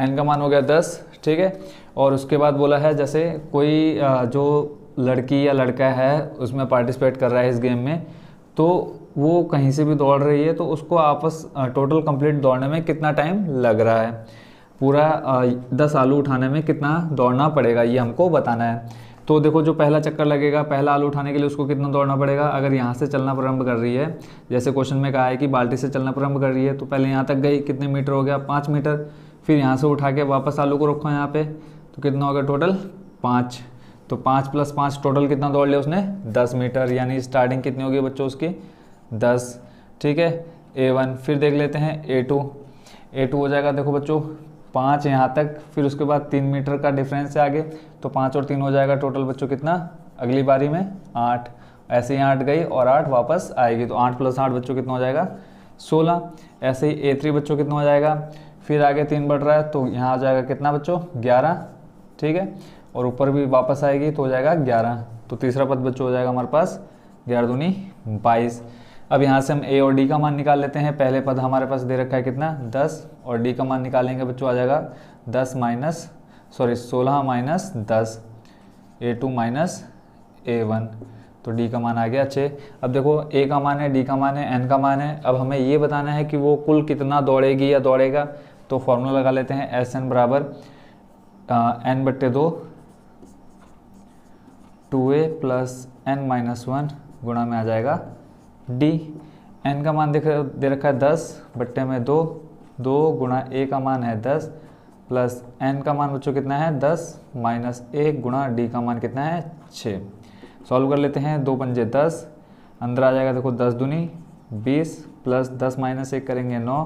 n का मान हो गया 10, ठीक है। और उसके बाद बोला है जैसे कोई जो लड़की या लड़का है उसमें पार्टिसिपेट कर रहा है इस गेम में, तो वो कहीं से भी दौड़ रही है, तो उसको आपस टोटल कंप्लीट दौड़ने में कितना टाइम लग रहा है, पूरा 10 आलू उठाने में कितना दौड़ना पड़ेगा, ये हमको बताना है। तो देखो जो पहला चक्कर लगेगा, पहला आलू उठाने के लिए उसको कितना दौड़ना पड़ेगा। अगर यहाँ से चलना प्रारंभ कर रही है, जैसे क्वेश्चन में कहा है कि बाल्टी से चलना प्रारंभ कर रही है, तो पहले यहाँ तक गई, कितने मीटर हो गया 5 मीटर। फिर यहाँ से उठा के वापस आलू को रखो यहाँ पे, तो कितना हो गया टोटल 5। तो 5 + 5 टोटल कितना दौड़ लिया उसने 10 मीटर, यानी स्टार्टिंग कितनी होगी बच्चों उसकी 10, ठीक है। A1 फिर देख लेते हैं A2 हो जाएगा, देखो बच्चों 5 यहाँ तक, फिर उसके बाद 3 मीटर का डिफरेंस है आगे, तो 5 और 3 हो जाएगा टोटल बच्चों कितना अगली बारी में 8। ऐसे ही 8 गई और 8 वापस आएगी, तो 8 + 8 बच्चों कितना हो जाएगा 16। ऐसे ही A3 बच्चों कितना हो जाएगा, फिर आगे 3 बढ़ रहा है, तो यहाँ आ जाएगा कितना बच्चों 11, ठीक है, और ऊपर भी वापस आएगी तो हो जाएगा 11। तो तीसरा पद बच्चों हो जाएगा हमारे पास 11 दूनी 22। अब यहाँ से हम A और D का मान निकाल लेते हैं। पहले पद हमारे पास दे रखा है कितना 10, और D का मान निकालेंगे बच्चों आ जाएगा 16 माइनस 10, A2 माइनस A1, तो D का मान आ गया 6। अब देखो A का मान है, D का मान है, N का मान है। अब हमें ये बताना है कि वो कुल कितना दौड़ेगी या दौड़ेगा, तो फॉर्मूला लगा लेते हैं SN बराबर N/2 2A + N-1 गुणा में आ जाएगा D। N का मान दे रखा है 10/2, 2 गुणा A का मान है 10 प्लस N का मान बच्चों कितना है 10 माइनस 1 गुणा D का मान कितना है 6। सॉल्व कर लेते हैं, 2 पंजे 10, अंदर आ जाएगा देखो 10 दूनी 20 प्लस 10 माइनस 1 करेंगे 9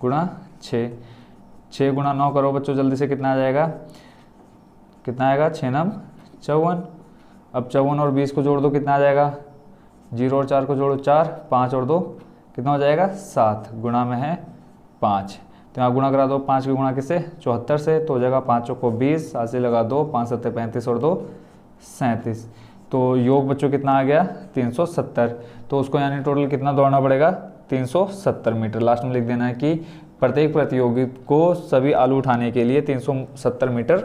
गुणा 6। 6 गुणा 9 करो बच्चों जल्दी से, कितना आ जाएगा, कितना आएगा 6 9 54। अब 54 और 20 को जोड़ दो, कितना आ जाएगा, 0 और 4 को जोड़ो 4, 5 और 2 कितना हो जाएगा 7, गुणा में है 5। तो यहाँ गुणा करा दो, 5 की गुणा किससे 74 से, तो हो जाएगा 5 को 20, 7 से लगा 2, 5 7 35 और 2 37। तो योग बच्चों कितना आ गया 370। तो उसको यानी टोटल कितना दौड़ना पड़ेगा 370 मीटर। लास्ट में लिख देना है कि प्रत्येक प्रतियोगी को सभी आलू उठाने के लिए 370 मीटर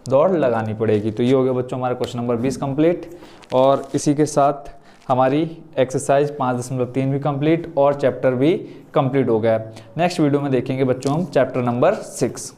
दौड़ लगानी पड़ेगी। तो ये हो गया बच्चों हमारा क्वेश्चन नंबर 20 कंप्लीट, और इसी के साथ हमारी एक्सरसाइज 5.3 भी कंप्लीट और चैप्टर भी कंप्लीट हो गया। नेक्स्ट वीडियो में देखेंगे बच्चों हम चैप्टर नंबर 6।